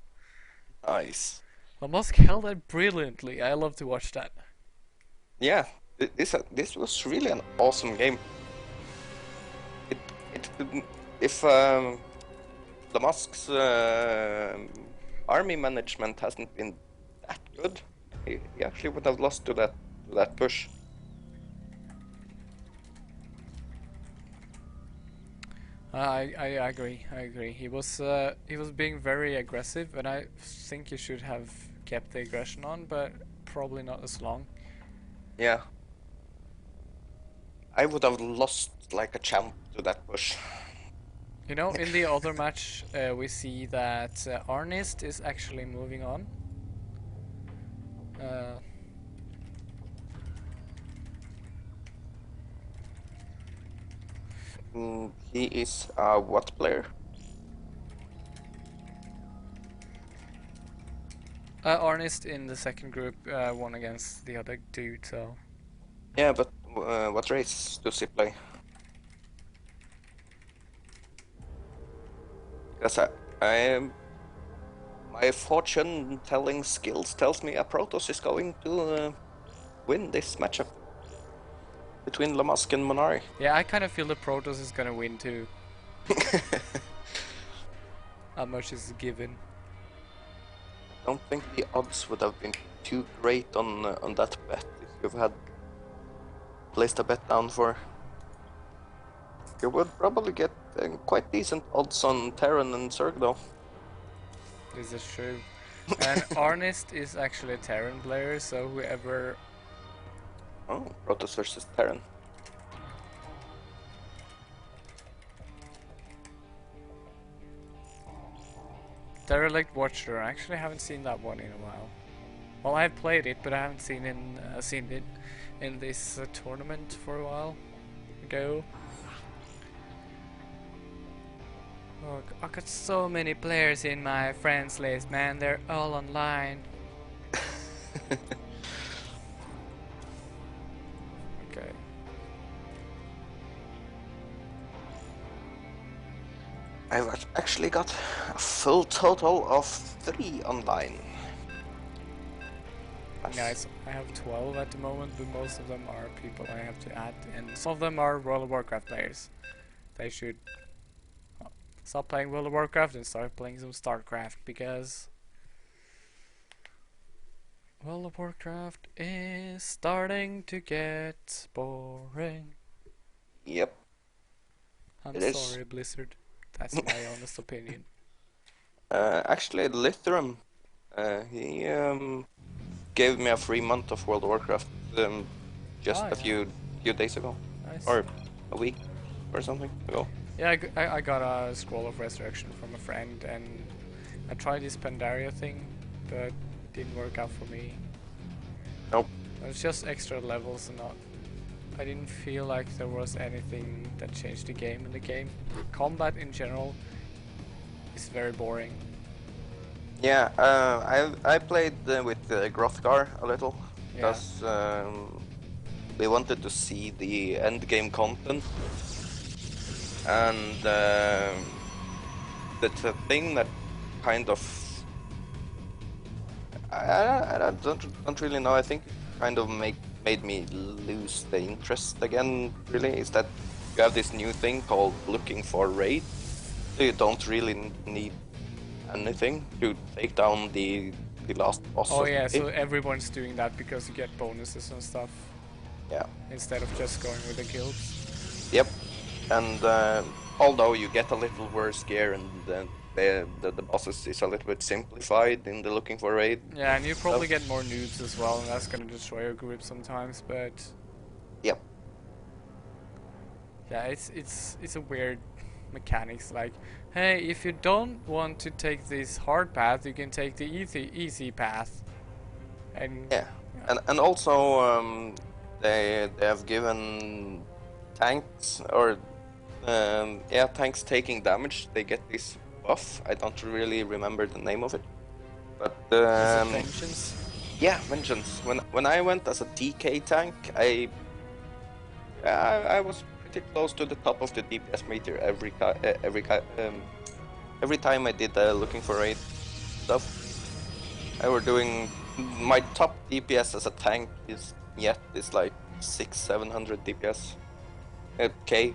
Nice. Lamasque held that brilliantly. I love to watch that. Yeah, this was really an awesome game. If Lamasque's army management hasn't been that good, he actually would have lost to that push. I agree. I agree. He was being very aggressive, and I think he should have kept the aggression on, but probably not as long. Yeah. I would have lost like a champ to that push. You know, in the other match, we see that Arnist is actually moving on. He is a what player? Arnist in the 2nd group won against the other dude, so... Yeah, but what race does he play? Because my fortune-telling skills tells me a Protoss is going to win this matchup between Lamask and Monari. Yeah, I kind of feel the Protoss is gonna win too. How much is given? I don't think the odds would have been too great on that bet if you've had placed a bet down for. You would probably get quite decent odds on Terran and Zerg though. This is true. And Arnist is actually a Terran player, so whoever... Oh, Protoss versus Terran. Derelict Watcher, I actually haven't seen that one in a while. Well, I've played it, but I haven't seen it in this tournament for a while ago. Oh, I got so many players in my friends list, man. They're all online. Okay. I've actually got a full total of 3 online. Nice. I have 12 at the moment, but most of them are people I have to add, and some of them are World of Warcraft players. They should stop playing World of Warcraft and start playing some StarCraft, because World of Warcraft is starting to get boring. Yep. I'm It sorry, is. Blizzard. That's my honest opinion. Actually, Lithrum, he gave me a free month of World of Warcraft just Oh, a yeah. few days ago, Nice. or a week or something ago. Yeah, I got a Scroll of Resurrection from a friend, and I tried this Pandaria thing, but it didn't work out for me. Nope. It was just extra levels, and not. I didn't feel like there was anything that changed the game in the game. Combat in general is very boring. Yeah, I played with Grothgar a little Yeah. because we wanted to see the end game content, and the thing that kind of I don't really know. I think it kind of made me lose the interest again. Really, is that you have this new thing called looking for raid. So you don't really need anything to take down the last boss. Oh of the yeah, so game. everyone's doing that because you get bonuses and stuff Yeah. instead of just going with the guilds. Yep. And although you get a little worse gear and the bosses is a little bit simplified in the looking for raid. Yeah, and you probably get more noobs as well, and that's gonna destroy your group sometimes. But Yep. yeah, it's a weird mechanics. Like, hey, if you don't want to take this hard path, you can take the easy path. And Yeah. And also they have given tanks or tanks taking damage. They get this buff. I don't really remember the name of it, but is it vengeance? yeah, vengeance. When I went as a DK tank, I was pretty close to the top of the DPS meter every time I did looking for raid stuff. I were doing my top DPS as a tank is like 600-700 DPS, K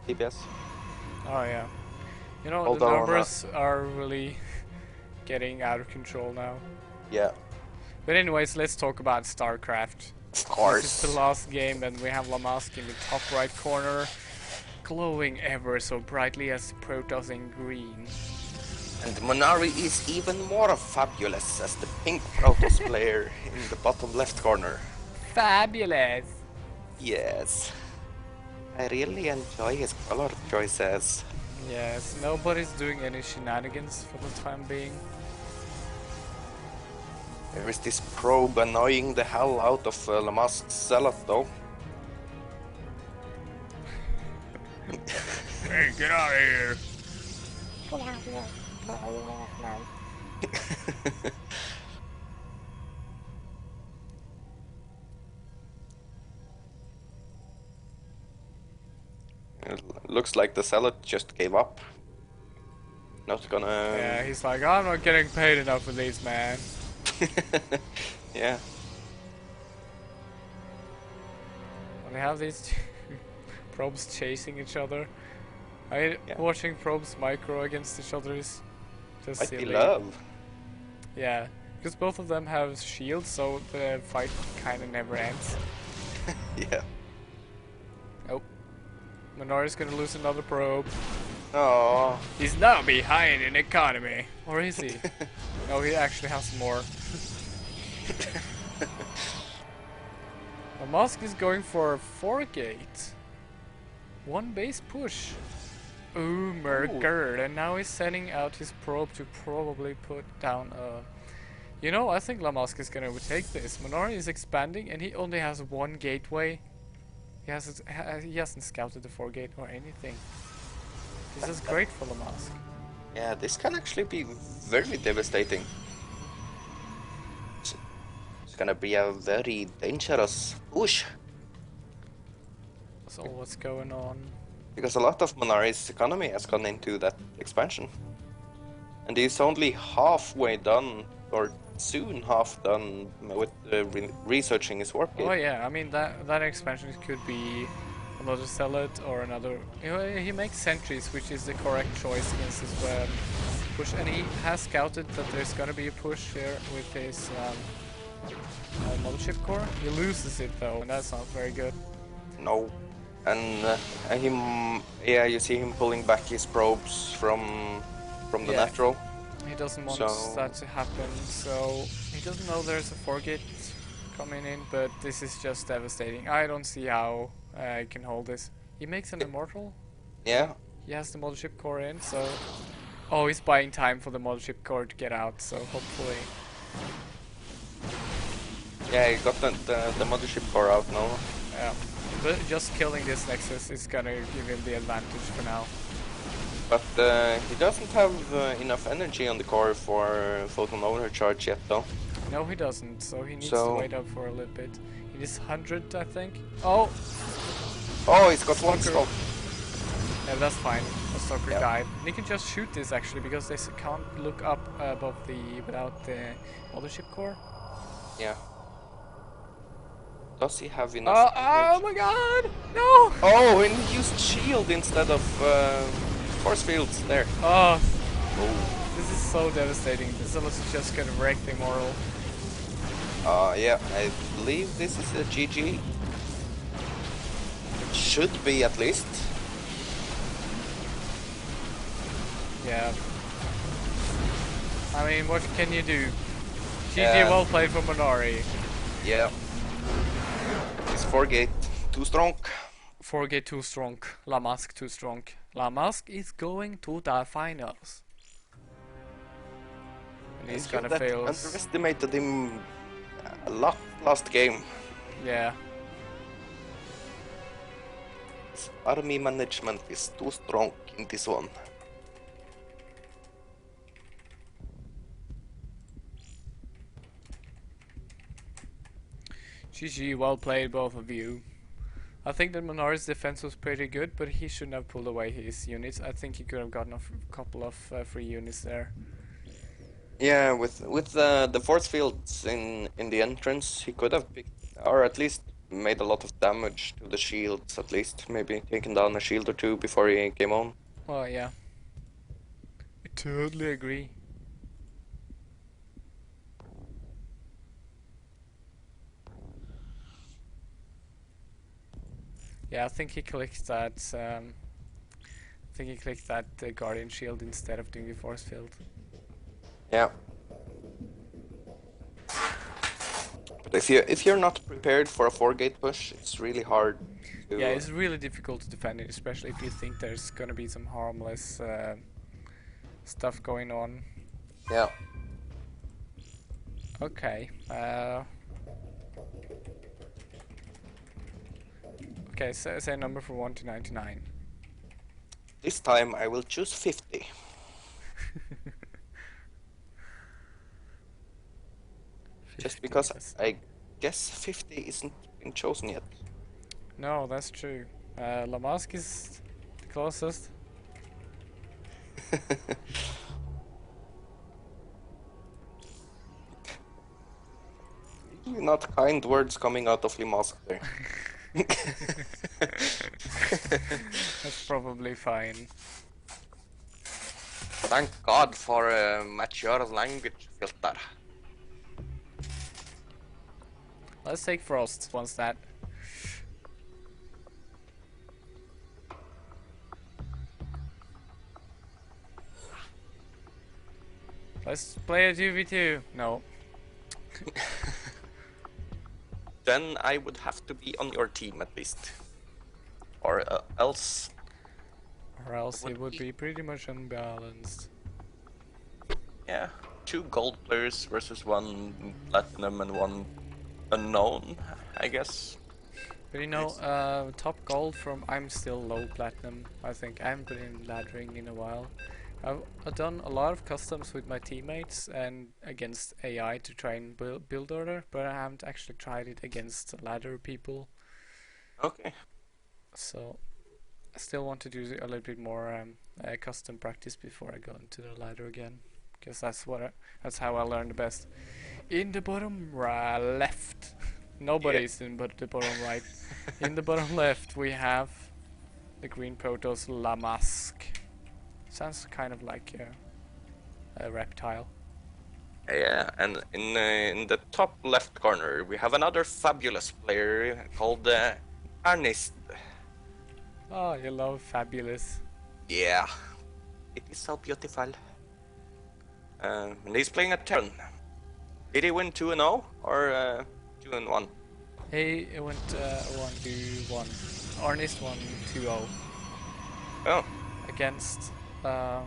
DPS. Oh yeah. You know, Although the numbers are really getting out of control now. Yeah, But anyways, let's talk about StarCraft. of course. This is the last game, and we have Lamask in the top right corner, glowing ever so brightly as Protoss in green. And Monari is even more fabulous as the pink Protoss player in the bottom left corner. Fabulous! Yes. I really enjoy his color choices. Yes, nobody's doing any shenanigans for the time being. There is this probe annoying the hell out of Lamask's Zealot though. Hey, get out of here! It looks like the Zealot just gave up. Not gonna... Yeah, he's like, I'm not getting paid enough for these, man. Yeah. They have these probes chasing each other. Yeah. Watching probes micro against each other is just Might be silly. love. Yeah, because both of them have shields, so the fight kind of never ends. Yeah. Oh, Minori's gonna lose another probe. Oh. He's now behind in economy. Or is he? No, he actually has more. The Musk is going for a 4-gate. One base push. Ooh, murdered. And now he's sending out his probe to probably put down a... You know, I think Lamask is gonna take this. Minori is expanding and he only has one gateway. He hasn't scouted the 4-gate or anything. This is great for Lamask. Yeah, this can actually be very devastating. It's gonna be a very dangerous push. So what's going on? Because a lot of Monari's economy has gone into that expansion. And he's only halfway done, or soon half done, with researching his warp gate. Oh yeah, I mean that expansion could be another Zealot or another... He makes sentries, which is the correct choice against his push. And he has scouted that there's gonna be a push here with his mothership core. He loses it though, and that's not very good. No. And yeah, you see him pulling back his probes from the natural. He doesn't want that to happen, so he doesn't know there's a 4-gate coming in, but this is just devastating. I don't see how he can hold this. He makes an immortal. Yeah. He has the mothership core in, so... Oh, he's buying time for the mothership core to get out, so hopefully... Yeah, he got the mothership core out now. Yeah. But just killing this Nexus is gonna give him the advantage for now. But he doesn't have enough energy on the core for photon overcharge yet, though. No, he doesn't, so he needs to wait up for a little bit. He needs 100, I think. Oh! Oh, he's got one stroke. Yeah, that's fine. The stalker died. And he can just shoot this actually, because they can't look up above without the mothership core. Yeah. Does he have enough? Oh my god! No! Oh, and he used shield instead of force fields there. Oh, this is so devastating. This is just gonna wreck the moral. Yeah, I believe this is a GG. It should be at least. Yeah. I mean, what can you do? GG, well played for Minori. Yeah. It's 4-gate, too strong. 4-gate too strong. Lamask too strong. Lamask is going to the finals. And he's gonna fail. Underestimated him a lot last game. Yeah. His army management is too strong in this one. GG, well played both of you. I think that Minori's defense was pretty good, but he shouldn't have pulled away his units. I think he could have gotten a couple of free units there. Yeah, with the force fields in the entrance, he could have picked, or at least made a lot of damage to the shields. At least maybe taken down a shield or two before he came on. Well, yeah. I totally agree. Yeah, I think he clicked that. Guardian shield instead of doing the force field. Yeah. But if you're not prepared for a 4-gate push, it's really hard to... Yeah, it's really difficult to defend it, especially if you think there's gonna be some harmless stuff going on. Yeah. Okay. Okay, say a number from 1 to 99. This time I will choose 50. Just because I guess 50 isn't been chosen yet. No, that's true. Lamask is the closest. Not kind words coming out of Limask there. That's probably fine. Thank God for a mature language filter. Let's take Frost once that. Let's play a 2v2. No. Then I would have to be on your team at least. Or else... Or else it would be pretty much unbalanced. Yeah, 2 gold players versus 1 platinum and 1 unknown, I guess. But you know, top gold from I'm still low platinum. I think I haven't been in laddering in a while. I've done a lot of customs with my teammates and against AI to try and build order, but I haven't actually tried it against ladder people. Okay. So I still want to do a little bit more custom practice before I go into the ladder again, because that's how I learn the best. In the bottom left, nobody's in but the bottom right. In the bottom left we have the green Protoss Lamask. Sounds kind of like a reptile. Yeah, and in the top left corner we have another fabulous player called Ernest. Oh, you love fabulous. Yeah, it is so beautiful. And he's playing a Terran. Did he win 2-0 or 2-1? He went 1-1. Arnist won 2-0. Oh. Against, I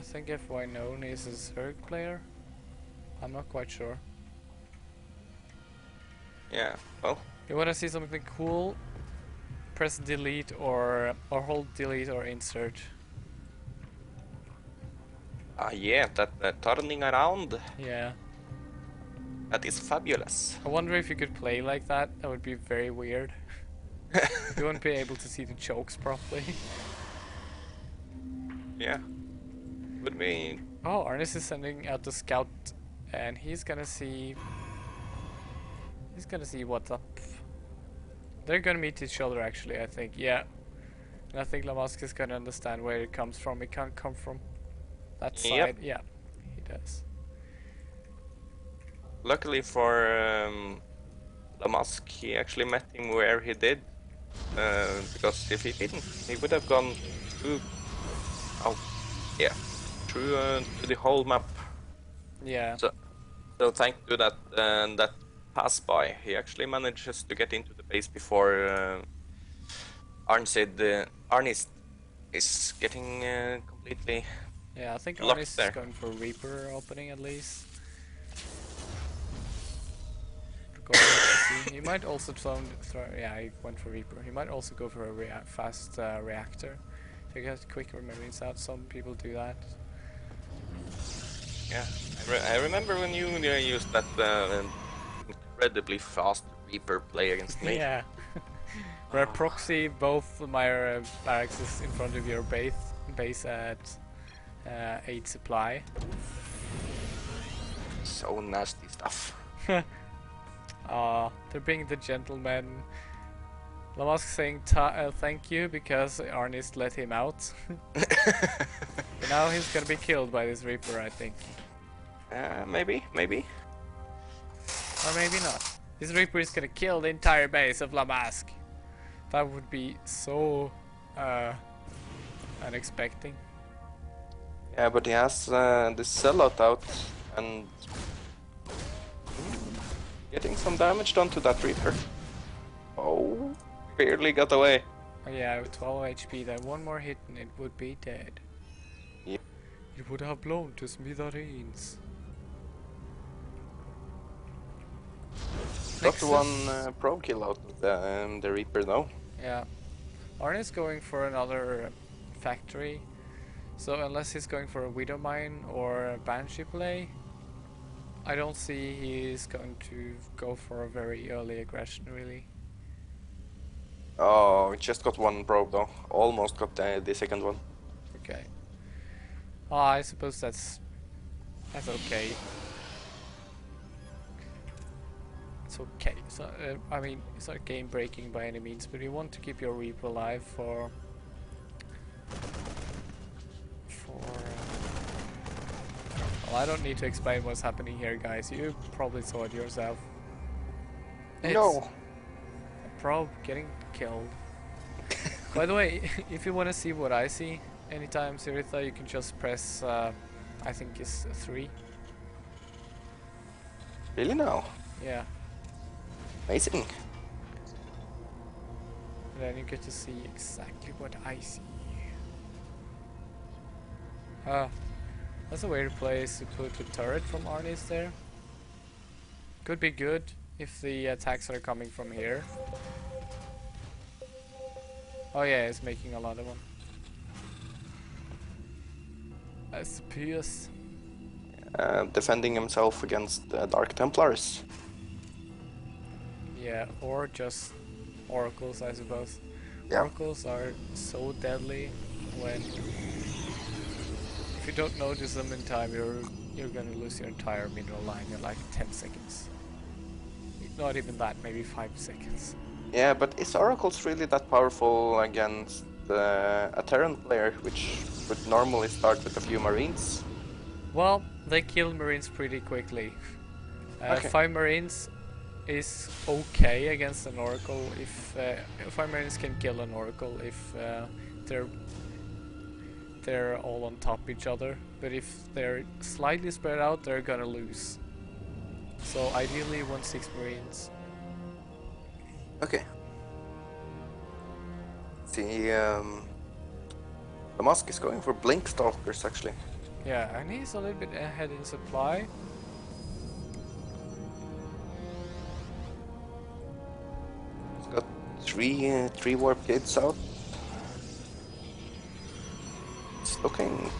think FY known is a Zerg player. I'm not quite sure. Yeah, well. You wanna see something cool? Press delete or hold delete or insert. Yeah, that turning around. Yeah. That is fabulous. I wonder if you could play like that. That would be very weird. You wouldn't be able to see the chokes properly. Yeah. Would be... Oh, Arnis is sending out the scout, and he's gonna see what's up. They're gonna meet each other actually, I think. Yeah. And I think Lamask is gonna understand where it comes from. It can't come from that side. Yep. Yeah, he does. Luckily for Lamask, he actually met him where he did. Because if he didn't, he would have gone through... Oh, yeah. Through to the whole map. Yeah. So thanks to that pass by, he actually manages to get into the base before Arnist is getting completely... Yeah, I think locked Arnis there. is going for Reaper opening at least. He might also throw. Yeah, he went for Reaper. He might also go for a fast reactor to get quicker marines out. Some people do that. Yeah, I remember when you used that incredibly fast Reaper play against me. Yeah. Where proxy both my barracks is in front of your base at 8 supply. So nasty stuff. They're being the gentlemen. Lamask saying thank you because Arnist let him out. But now he's gonna be killed by this Reaper, I think. Maybe. Or maybe not. This Reaper is gonna kill the entire base of Lamask. That would be so unexpected. Yeah, but he has this sellout out and getting some damage done to that Reaper. Oh, barely got away. Oh yeah, with 12 HP, then one more hit and it would be dead. Yep. It would have blown to smithereens. Got one pro kill out of the Reaper though. Yeah. Arne is going for another factory. So unless he's going for a Widow Mine or a Banshee play, I don't see he's going to go for a very early aggression really. Oh, just got one probe though. Almost got the second one. Okay. I suppose that's okay. it's okay. So I mean, it's not game breaking by any means, but you want to keep your reap alive for well, I don't need to explain what's happening here, guys. You probably saw it yourself. It's No. a probe getting killed. By the way, if you want to see what I see anytime Siritha, you can just press I think it's 3. Really now? Yeah. Amazing. And then you get to see exactly what I see. That's a weird place to put a turret from Arnis there. Could be good if the attacks are coming from here. Oh yeah, it's making a lot of them. That's Pius. Defending himself against the Dark Templars. Yeah, or just oracles, I suppose. Yeah. Oracles are so deadly when if you don't notice them in time, you're gonna lose your entire mineral line in like 10 seconds. Not even that, maybe 5 seconds. Yeah, but is Oracles really that powerful against a Terran player, which would normally start with a few Marines? Well, they kill Marines pretty quickly. Okay. 5 Marines is okay against an Oracle if 5 Marines can kill an Oracle if they're all on top of each other, but if they're slightly spread out, they're gonna lose. So ideally you want 6 Marines. Okay. The Musk is going for Blink Stalkers actually. Yeah, and he's a little bit ahead in supply. He's got three warp gates out. It's looking.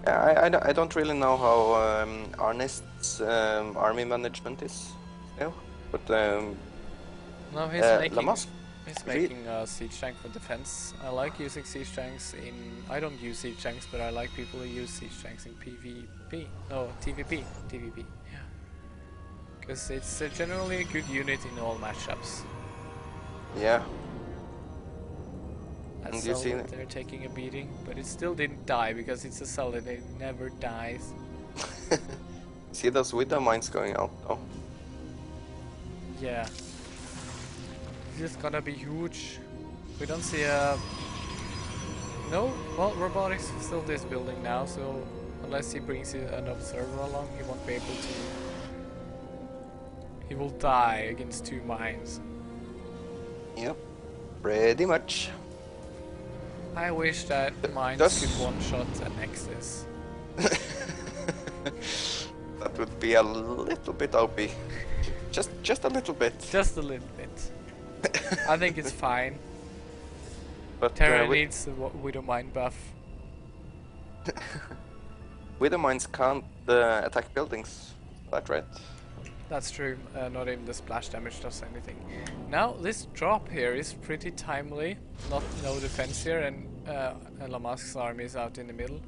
Yeah, I don't really know how Arnest's army management is still, but No, he's Lamask. he's making a siege tank for defense. I like using siege tanks in. I don't use siege tanks, but I like people who use siege tanks in PvP. No, TvP. TvP. Yeah. Because it's generally a good unit in all matchups. Yeah. That And you see Cell, they're taking a beating, but it still didn't die because it's a cell and it never dies. See those Widow mines going out though. Yeah. This is gonna be huge. We don't see a... No? Well, robotics still this building now, so unless he brings an observer along, he won't be able to... He will die against 2 mines. Yep. Pretty much. I wish that mines could one-shot an Nexus. That would be a little bit OP. Just a little bit. Just a little bit. I think it's fine. But Terra needs the Widow Mine buff. Widow mines can't attack buildings. Is that right? That's true, not even the splash damage does anything. Now, this drop here is pretty timely. No defense here, and Lamask's army is out in the middle.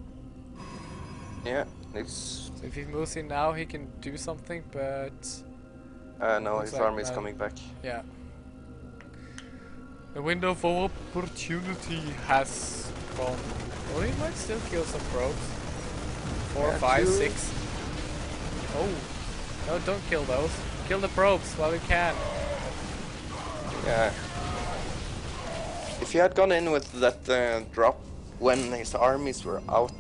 Yeah, it's... So if he moves in now, he can do something, but... no, his army is coming back. Yeah. The window of opportunity has gone. Well, he might still kill some probes. 4, 5, 6. Oh! No, don't kill those. Kill the probes while we can. Yeah. If he had gone in with that drop when his armies were out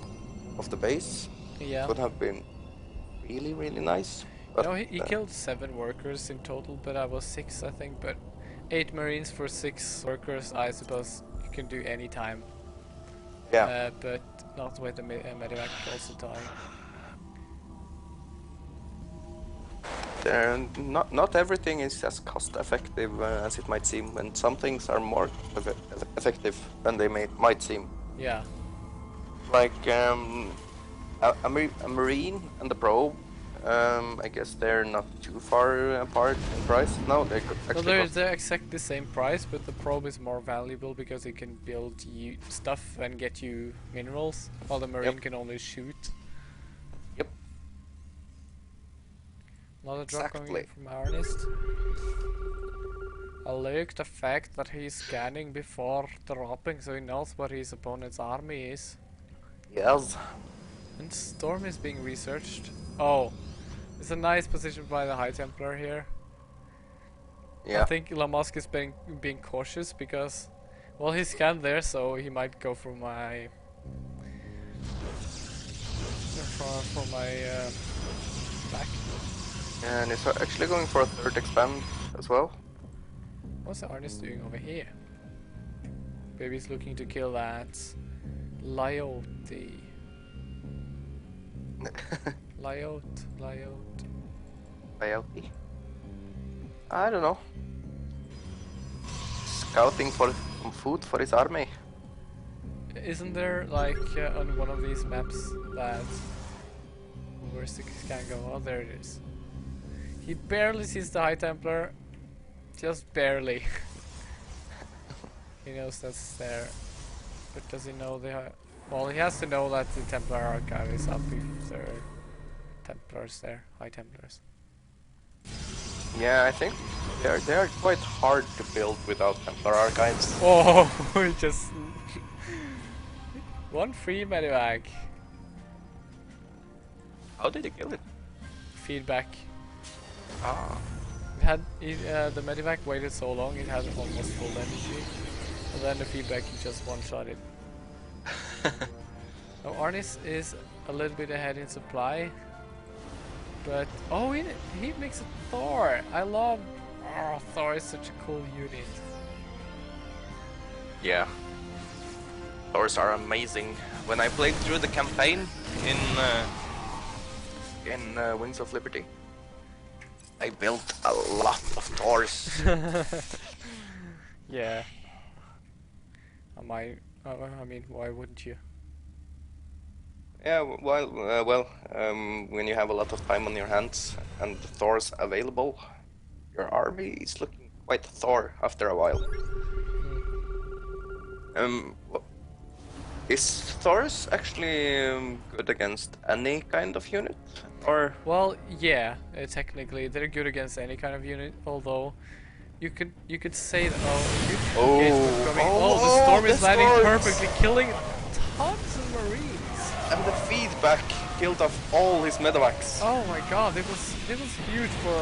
of the base, Yeah. it would have been really, really nice. But, No, he killed 7 workers in total, but I was 6, I think. But 8 marines for 6 workers, I suppose you can do any time. Yeah. But not with the medevac also dying. Not everything is as cost effective as it might seem, and some things are more effective than they might seem. Yeah. Like a marine and the probe. I guess they're not too far apart in price. No, they could Well, actually. they're exactly the same price, but the probe is more valuable because it can build you stuff and get you minerals, while the marine can only shoot. Yep. Another drop coming in Exactly. from Arnist. I like the fact that he's scanning before dropping, so he knows what his opponent's army is. Yes. And Storm is being researched. Oh, it's a nice position by the High Templar here. I Yeah. think Lamasque is being cautious because, well, he scanned there, so he might go for my back. And he's actually going for a third expand as well. What's the artist doing over here? Maybe he's looking to kill that Lyote. Lyote. Coyote. I don't know. Scouting for some food for his army. Isn't there like on one of these maps that where's the scan go? Oh, there it is. He barely sees the High Templar, just barely. He knows that's there, but does he know the? Well, he has to know that the Templar archive is up if there are Templars there, High Templars. Yeah, I think they are quite hard to build without Templar archives. Oh, he just one free medivac. How did he kill it? Feedback. Ah. The medivac waited so long it had almost full energy, and then the feedback he just one-shot it. Now Arnis is a little bit ahead in supply, but oh, he makes a Thor. I love. Oh, Thor is such a cool unit. Yeah. Thors are amazing. When I played through the campaign in Wings of Liberty, I built a lot of Thors. Yeah. I mean, why wouldn't you? Yeah, when you have a lot of time on your hands and the Thors available, your army is looking quite Thor after a while. Is Thors actually good against any kind of unit, or? Well, yeah, technically they're good against any kind of unit. Although you could say that the storm is landing perfectly, killing tons of marines. And the feedback killed off all his medevacs. Oh my god, it was huge for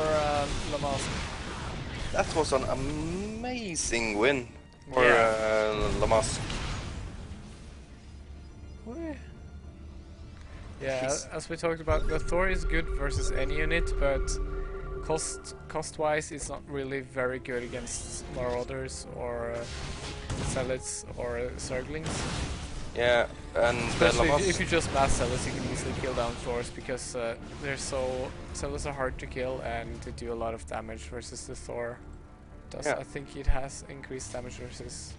Lamasque. That was an amazing win for Yeah. Lamasque. Yeah, as we talked about, the Thor is good versus any unit, but cost-wise, it's not really very good against Marauders or Zealots or Zerglings. Yeah, and especially if you just mass Zealots, you can easily kill down Thors because Zealots are hard to kill and they do a lot of damage versus the Thor. Yeah. I think it has increased damage versus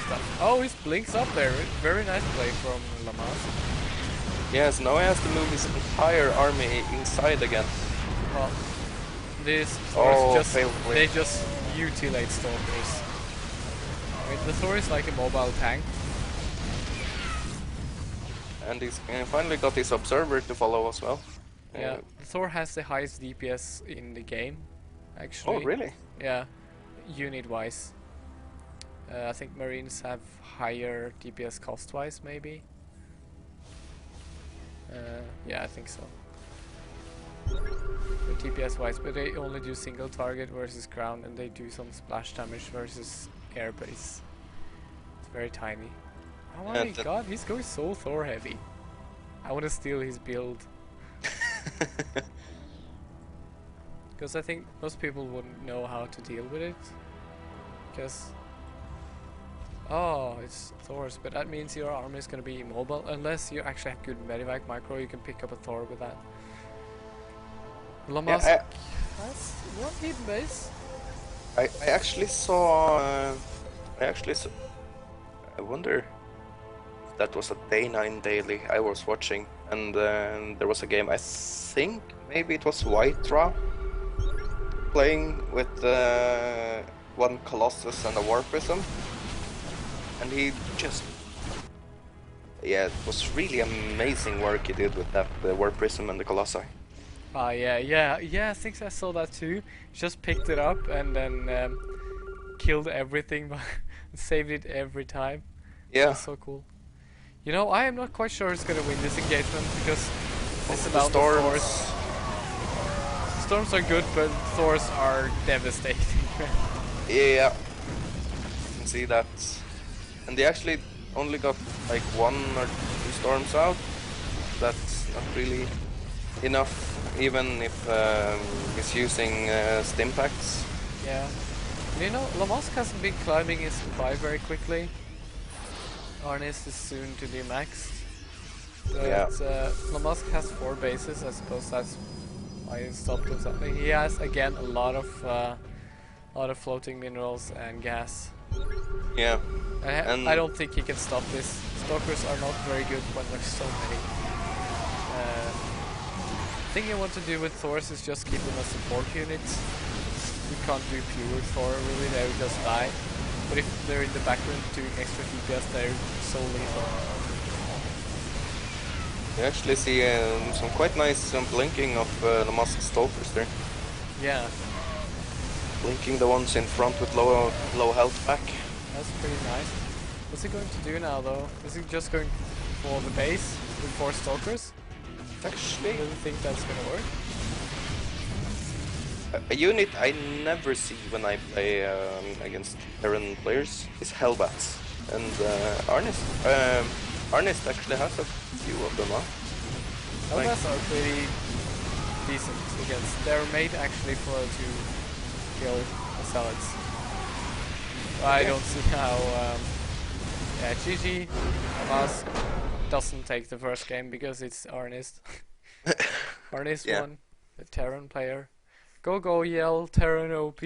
stuff. Oh, he blinks up there. Very nice play from Lamasque. Yes, now he has to move his entire army inside again. Well, this they just mutilate Stalkers. I mean, the Thor is like a mobile tank. And he's finally got his observer to follow as well. Yeah, the Thor has the highest DPS in the game, actually. Oh, really? Yeah, unit-wise. I think Marines have higher DPS cost-wise, maybe. Yeah, I think so. DPS-wise, but they only do single target versus ground, and they do some splash damage versus airbase. It's very tiny. Oh my god, he's going so Thor heavy. I want to steal his build. Because I think most people wouldn't know how to deal with it. Because oh, it's Thor's, but that means your army is going to be immobile. Unless you actually have good medivac micro, you can pick up a Thor with that. Lamasque has one hit base. I actually saw. I wonder if that was a day 9 daily I was watching, and there was a game. I think maybe it was White-Ra playing with one Colossus and a War Prism, and he just yeah, it was really amazing work he did with that Warp Prism and the Colossi. Ah, yeah. I think I saw that too. Just picked it up and then killed everything, but saved it every time. Yeah, Just so cool. You know, I am not quite sure who's gonna win this engagement because this the amount of Thors. storms. Storms are good, but Thors are devastating. Yeah, you can see that. And they actually only got like 1 or 2 storms out. That's not really enough, even if he's using stim packs. Yeah. You know, Lamosk hasn't been climbing his supply very quickly. Arnis is soon to be maxed. But Yeah. Lamosk has 4 bases, I suppose that's why he stopped or something. He has again a lot of floating minerals and gas. Yeah. I don't think he can stop this. Stalkers are not very good when there's so many. The thing you want to do with Thors is just keep them as support units. You can't do pure Thor really, they will just die. But if they're in the background doing extra DPS, they're so lethal. You actually see some quite nice blinking of the Musk Stalkers there. Yeah, Blinking the ones in front with low health back. that's pretty nice. What's he going to do now though? Is he just going for the base with 4 Stalkers? Actually, I don't think that's gonna work. a unit I never see when I play against Terran players is Hellbats. And Arnist actually has a few of them, huh? Helgas are pretty decent against. They're made actually for to kill salads. I don't see how. Yeah, GG. Hamas doesn't take the first game because it's Arnist. Arnist Yeah. won, the Terran player. Go yell Terran OP.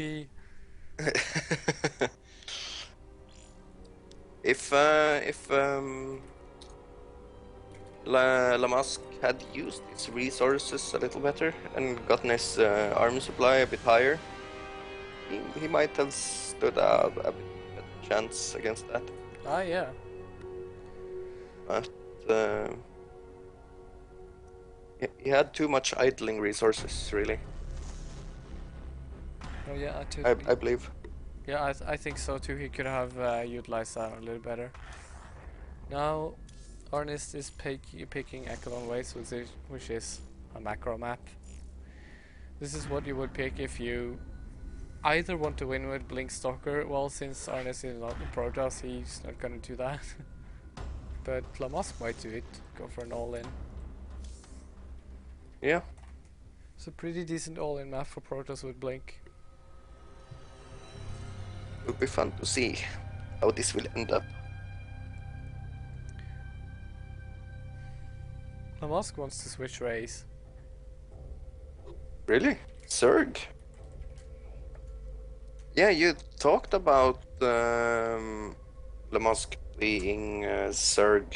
If Lamask had used his resources a little better and gotten his army supply a bit higher, he might have stood a bit better chance against that. Ah yeah. But he had too much idling resources, really. Oh yeah, I believe. yeah, I think so too. He could have utilized that a little better. Now, Arnist is picking Echelon Waste, which is a macro map. This is what you would pick if you either want to win with Blink Stalker. Well, since Arnist is not a Protoss, he's not gonna do that. But Lamosk might do it. Go for an all-in. Yeah. It's a pretty decent all-in map for Protoss with Blink. It will be fun to see how this will end up. Lamosk wants to switch race. Really? Zerg? Yeah, you talked about Lamask being Zerg,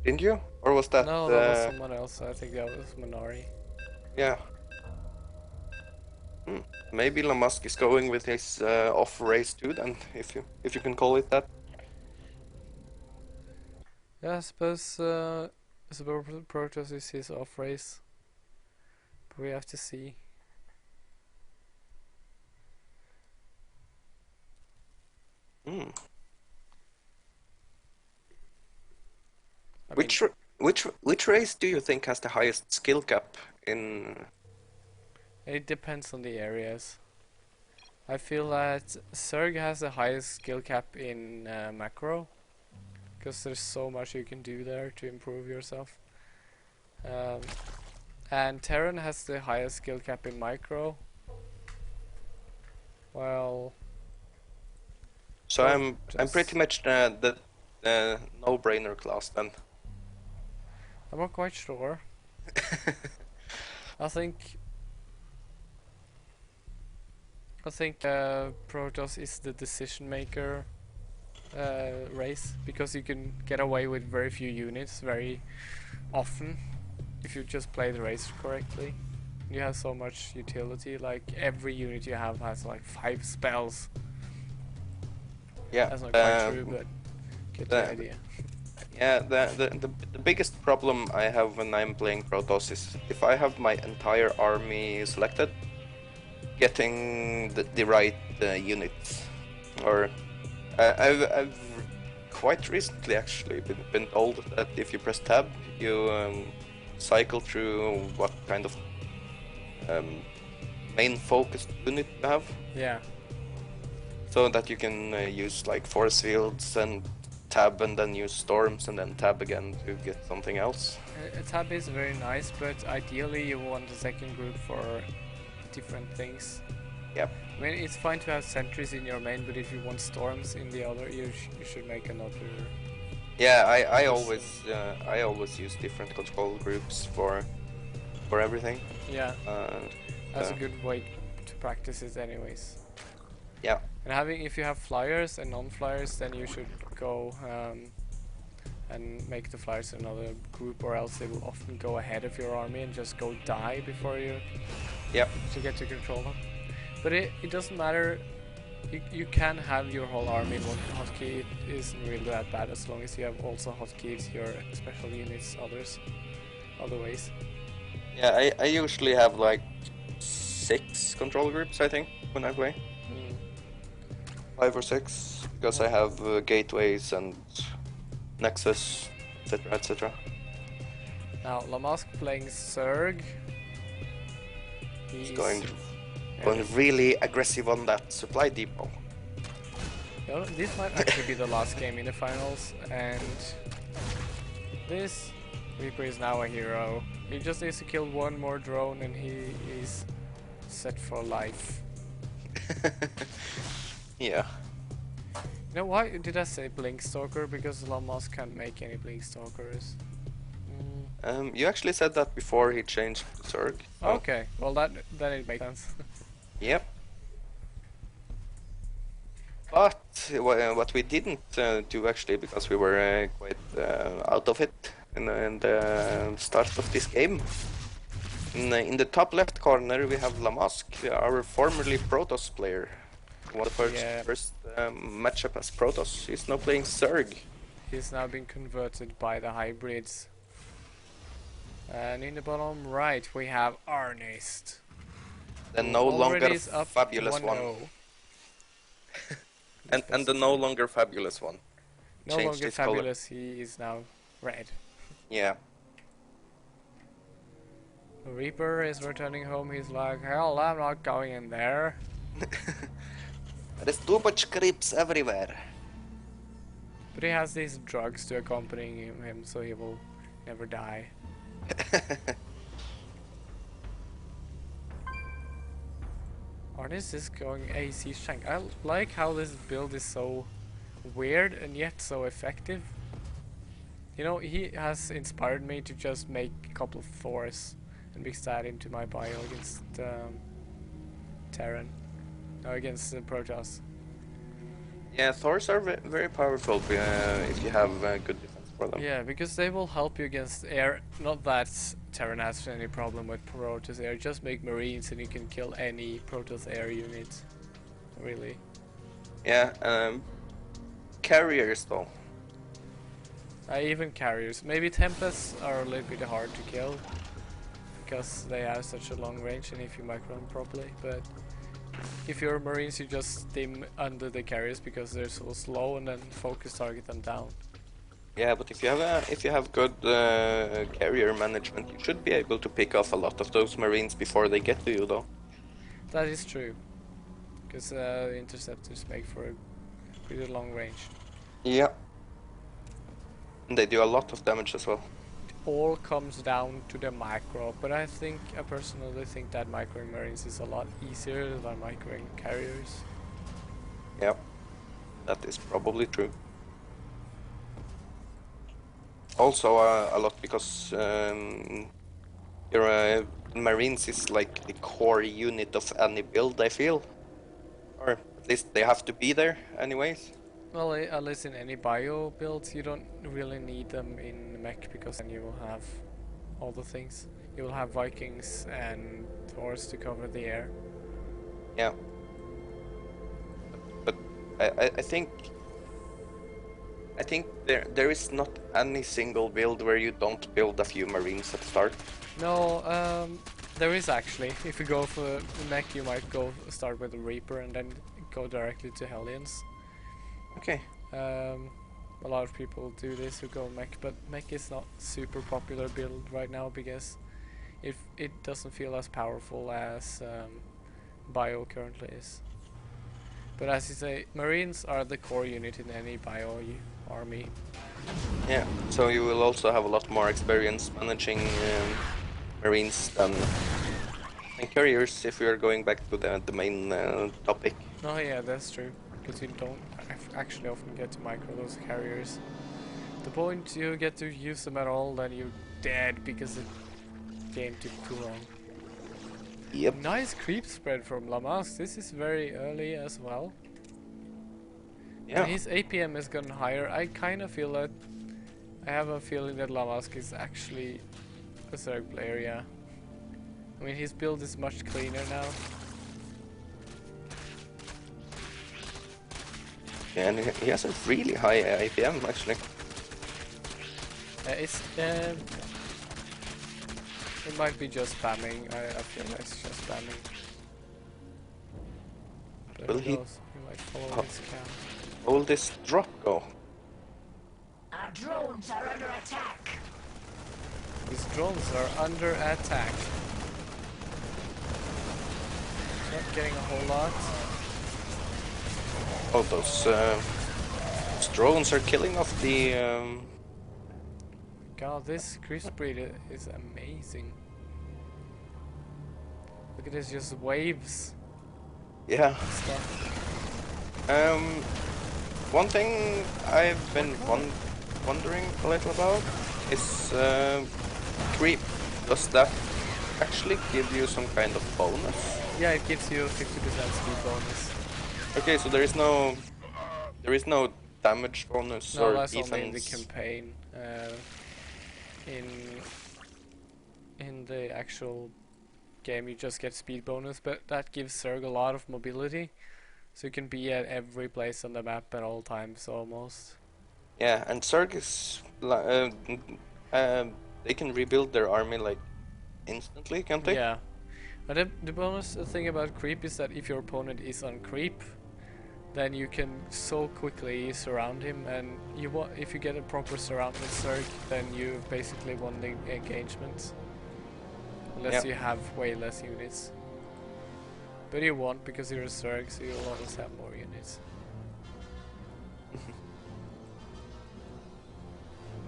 didn't you? Or was that? No, that was someone else. I think that was Minari. Yeah. Maybe Lamask is going with his off race too, then, if you can call it that. Yeah, I suppose Protoss is his off race. But we have to see. I mean, Which race do you think has the highest skill cap in? it depends on the areas. I feel that Zerg has the highest skill cap in macro, because there's so much you can do there to improve yourself. And Terran has the highest skill cap in micro. Well, So well, I'm just- pretty much the no-brainer class then. I'm not quite sure. I think Protoss is the decision maker race, because you can get away with very few units very often if you just play the race correctly. You have so much utility, like every unit you have has like 5 spells. Yeah. That's not quite true, but get the the- idea. Yeah, the biggest problem I have when I'm playing Protoss is if I have my entire army selected, getting the right units. Or I've quite recently actually been told that if you press tab, you cycle through what kind of main focused unit you have, Yeah. so that you can use like force fields and tab and then use storms and then tab again to get something else. A tab is very nice, but ideally you want a second group for different things. Yep. I mean, it's fine to have sentries in your main, but if you want storms in the other, you should make another. Yeah, I always use different control groups for everything. Yeah, that's a uh, good way to practice it, anyways. Yeah. And if you have flyers and non-flyers, then you should go and make the flyers another group, or else they will often go ahead of your army and just go die before you Yep. to get to control them. But it doesn't matter. You can have your whole army in one hotkey. It isn't really that bad as long as you have also hotkeys your special units other ways. Yeah, I usually have like 6 control groups, I think, when I play. 5 or 6, because I have gateways and nexus, etc., etc. Now Lamask playing Zerg. He's going really aggressive on that supply depot. You know, this might actually be the last game in the finals, and this Reaper is now a hero. He just needs to kill one more drone and he is set for life. Yeah. You know, why did I say Blink Stalker? Because Lamask can't make any Blink Stalkers. You actually said that before he changed to Zerg. So. Okay, well then it makes sense. Yep. But what we didn't do actually, because we were quite out of it in the start of this game. In the top left corner we have Lamask, our formerly Protoss player. One of the first matchup as Protoss. He's now playing Zerg. He's now been converted by the hybrids. And in the bottom right we have Arnest. The no longer fabulous one. and the no longer fabulous one. No longer fabulous, he is now red. Yeah. The Reaper is returning home, he's like, hell, I'm not going in there. There's too much creeps everywhere. But he has these drugs to accompany him, so he will never die. Arnis is going AC Shank. I like how this build is so weird and yet so effective. You know, he has inspired me to just make a couple of Thors and mix that into my bio against Terran. No, against Protoss. Yeah, Thors are very powerful if you have good defense for them. Yeah, because they will help you against air. Not that Terran has any problem with Protoss air. Just make Marines and you can kill any Protoss air unit. Really. Yeah, carriers though. Even carriers. Maybe Tempests are a little bit hard to kill because they have such a long range and if you micro them properly. But if you're Marines, you just stim under the carriers because they're so slow, and then focus target them down. Yeah, but if you have good carrier management, you should be able to pick off a lot of those Marines before they get to you, though. That is true, because interceptors make for a pretty long range. Yeah. And they do a lot of damage as well. It all comes down to the micro, but I personally think that microing Marines is a lot easier than microing carriers. Yeah, that is probably true. Also a lot because your Marines is like the core unit of any build, I feel. Or at least they have to be there anyways. Well, at least in any bio builds, you don't really need them in mech because then you will have all the things. You will have Vikings and Thors to cover the air. Yeah. But I think I think there is not any single build where you don't build a few marines at the start. No, there is actually. If you go for the mech, you might go start with the Reaper and then go directly to Hellions. Okay. A lot of people do this who go mech, but mech is not super popular build right now because it doesn't feel as powerful as bio currently is. But as you say, Marines are the core unit in any bio army. Yeah, so you will also have a lot more experience managing marines than couriers if we are going back to the main topic. Oh yeah, that's true. Because you don't actually often get to micro those carriers. The point you get to use them at all, then you're dead because the game took too long. Yep. Nice creep spread from Lamask. This is very early as well. Yeah. And his APM has gone higher. I kind of feel that... I have a feeling that Lamask is actually a Zerg player, yeah. I mean, his build is much cleaner now. Yeah, and he has a really high APM actually. It might be just spamming. I feel like it's just spamming. But Will who he knows? He might follow his cam. How will this drop go? Our drones are under attack. His drones are under attack. Not getting a whole lot. Oh, those drones are killing off the... God, this crisp breed is amazing. Look at this, just waves. Yeah. Stuff. One thing I've been wondering a little about is creep. Does that actually give you some kind of bonus? Yeah, it gives you 50% speed bonus. Okay, so there is no damage bonus No, or that's defense. only in the campaign. In the actual game, you just get speed bonus, but that gives Zerg a lot of mobility, so you can be at every place on the map at all times almost. Yeah, and Zerg is they can rebuild their army like instantly, can't they? Yeah, but the bonus thing about creep is that if your opponent is on creep, then you can so quickly surround him, and if you get a proper surround with Zerg, then you basically won the engagement. Unless you have way less units. But you won't because you're a Zerg, so you'll always have more units.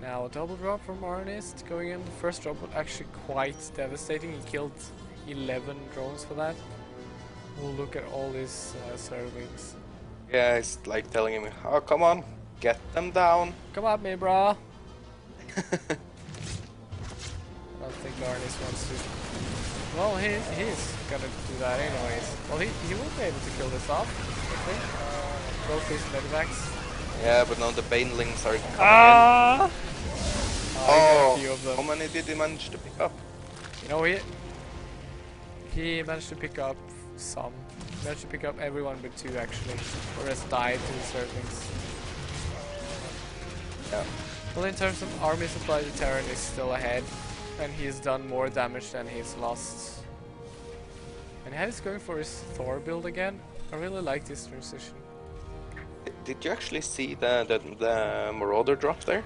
Now, double drop from Arnist going in. The first drop was actually quite devastating. He killed 11 drones for that. We'll look at all these Zerglings. Yeah, it's like telling him, oh, come on, get them down. Come at me, brah! I don't think Arnis wants to. Well, he's gonna do that anyways. Well, he will be able to kill this off, I think. Both his medivacs. Yeah, but now the banelings are coming Ah! in. I got a few of them. How many did he manage to pick up? You know, he managed to pick up some. He managed to pick up everyone but 2 actually. The rest died to the Zerglings. Yeah. Well, in terms of army supply, the Terran is still ahead, and he's done more damage than he's lost. And he's going for his Thor build again. I really like this transition. Did you actually see the Marauder drop there?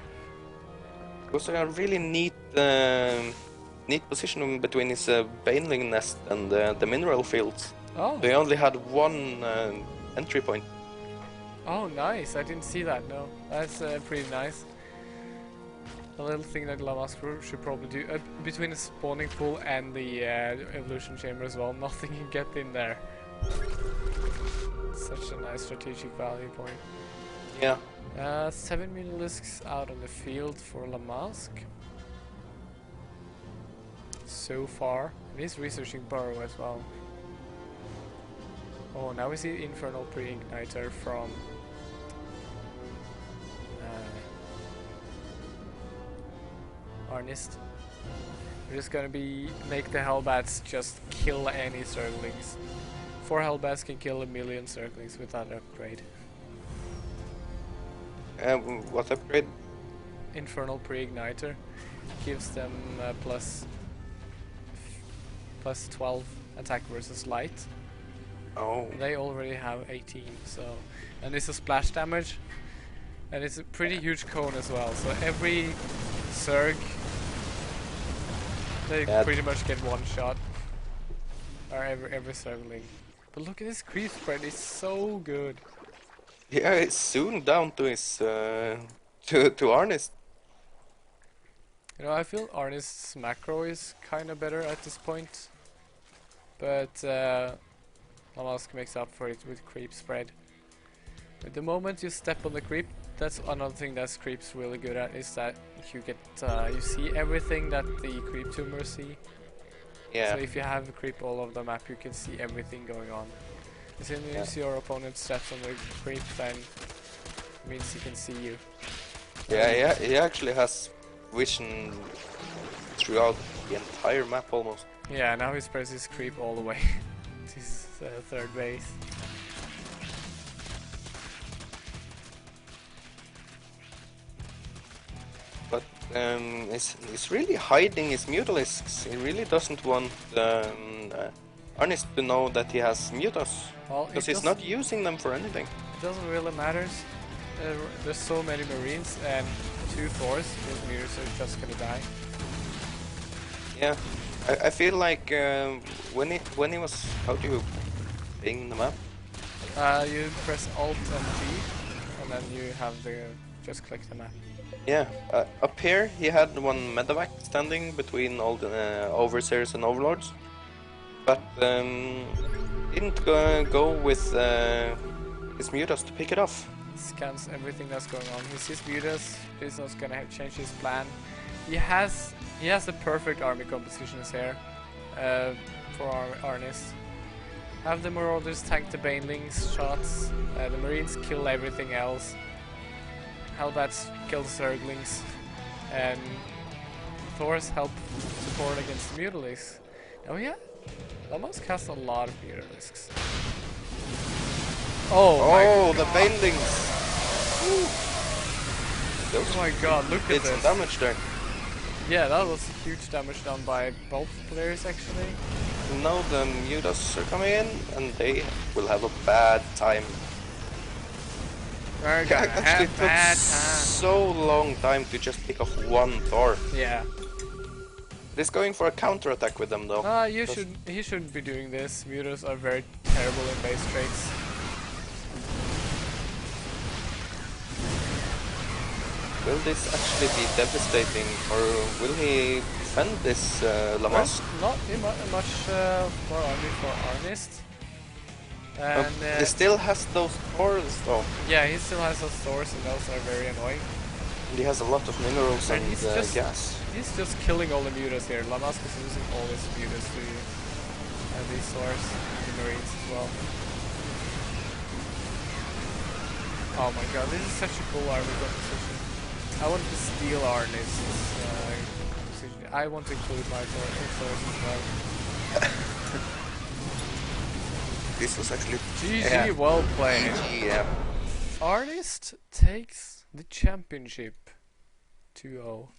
It was a really neat position between his Baneling nest and the mineral fields. Oh. They only had one entry point. Oh, nice. I didn't see that, no. That's pretty nice. A little thing that Lamask should probably do. Between the spawning pool and the evolution chamber as well, nothing can get in there. Such a nice strategic value point. Yeah. 7 Mutalisks out on the field for Lamask. So far. And he's researching Burrow as well. Oh, now we see Infernal Pre-Igniter from Arnist. We're just gonna make the Hellbats just kill any Zerglings. 4 Hellbats can kill 1,000,000 Zerglings with that upgrade. What upgrade? Infernal Pre-Igniter gives them plus 12 attack versus light. Oh, They already have 18, so, and it's a splash damage, and it's a pretty huge cone as well. So every Zerg, they Yeah. pretty much get one shot, or every Zergling. But look at this creep spread; it's so good. yeah, it's soon down to his to Arnis. You know, I feel Arnist's macro is kind of better at this point, but Lamask makes up for it with creep spread. But the moment you step on the creep, that's another thing that creep's really good at, is that you get you see everything that the creep tumors see. Yeah. So if you have a creep all over the map, you can see everything going on. As soon as Yeah. you see your opponent steps on the creep, then it means he can see you. Yeah, he actually has vision throughout the entire map almost. Yeah, now he spreads his creep all the way to his third base. But he's really hiding his Mutalisks. He really doesn't want Arnis to know that he has Mutas. Well, Because he's not using them for anything. It doesn't really matter. There's so many Marines and 2 Thors. His Mutas are just gonna die. Yeah. I feel like when he was, how do you ping the map? You press Alt and G, and then you have the just click the map. Yeah, up here he had one medevac standing between all the overseers and overlords, but didn't go with his mutas to pick it off. Scans everything that's going on. He sees Mutas. He's not gonna change his plan. He has the perfect army compositions here for Arnis. Have the Marauders tank the Banelings shots. The Marines kill everything else. Hellbats kill the Zerglings, and Thors help support against the Mutalisks. Oh yeah, Lamask has a lot of Mutalisks. Oh, the Banelings! Oh my god, look at Did some this. damage there. Yeah, that was huge damage done by both players actually. Now the mutas are coming in, and they will have a bad time. We're It gonna actually have took bad time. so long time to just pick off one Thor. Yeah. He's going for a counter attack with them though. He shouldn't be doing this. Mutas are very terrible in base trades. Will this actually be devastating, or will he defend this Lamask? Not much more army for Arnist. And He still has those Thors though. yeah, he still has those Thors, and those are very annoying. And he has a lot of minerals And and he's just- gas. He's just killing all the Mutas here. Lamask is using all his Mutas to these Thors and the Marines as well. Oh my god, this is such a cool army composition. I want to steal Arnist's composition. I want to include my Thors as well. This was actually GG, well played. GG, yeah. Arnist takes the championship 2-0.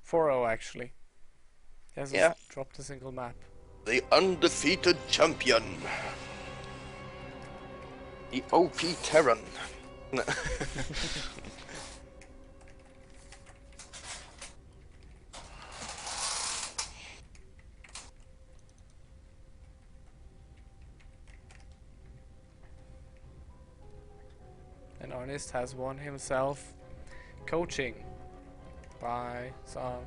4-0 actually. He hasn't Yeah. dropped a single map. The undefeated champion. The OP Terran. And Arnist has won himself coaching by some.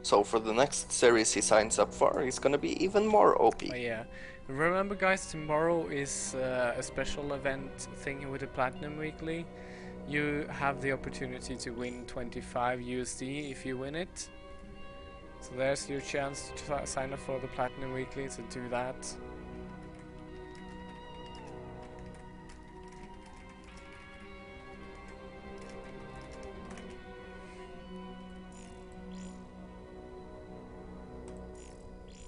So for the next series he signs up for, he's gonna be even more OP. Oh yeah. Remember guys, tomorrow is a special event thing with the Platinum Weekly. You have the opportunity to win 25 USD if you win it. So there's your chance to sign up for the Platinum Weekly, to do that.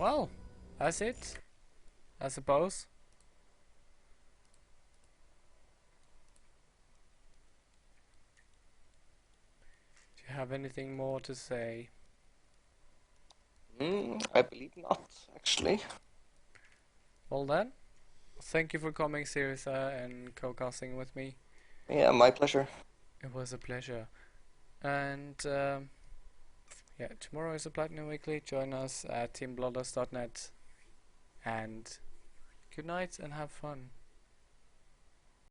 Well, that's it, I suppose. Do you have anything more to say? I believe not, actually. Well then, thank you for coming, Sirisa, and co-casting with me. Yeah, my pleasure. It was a pleasure. And yeah, tomorrow is the Platinum Weekly. Join us at teambloodlust.net. And good night and have fun.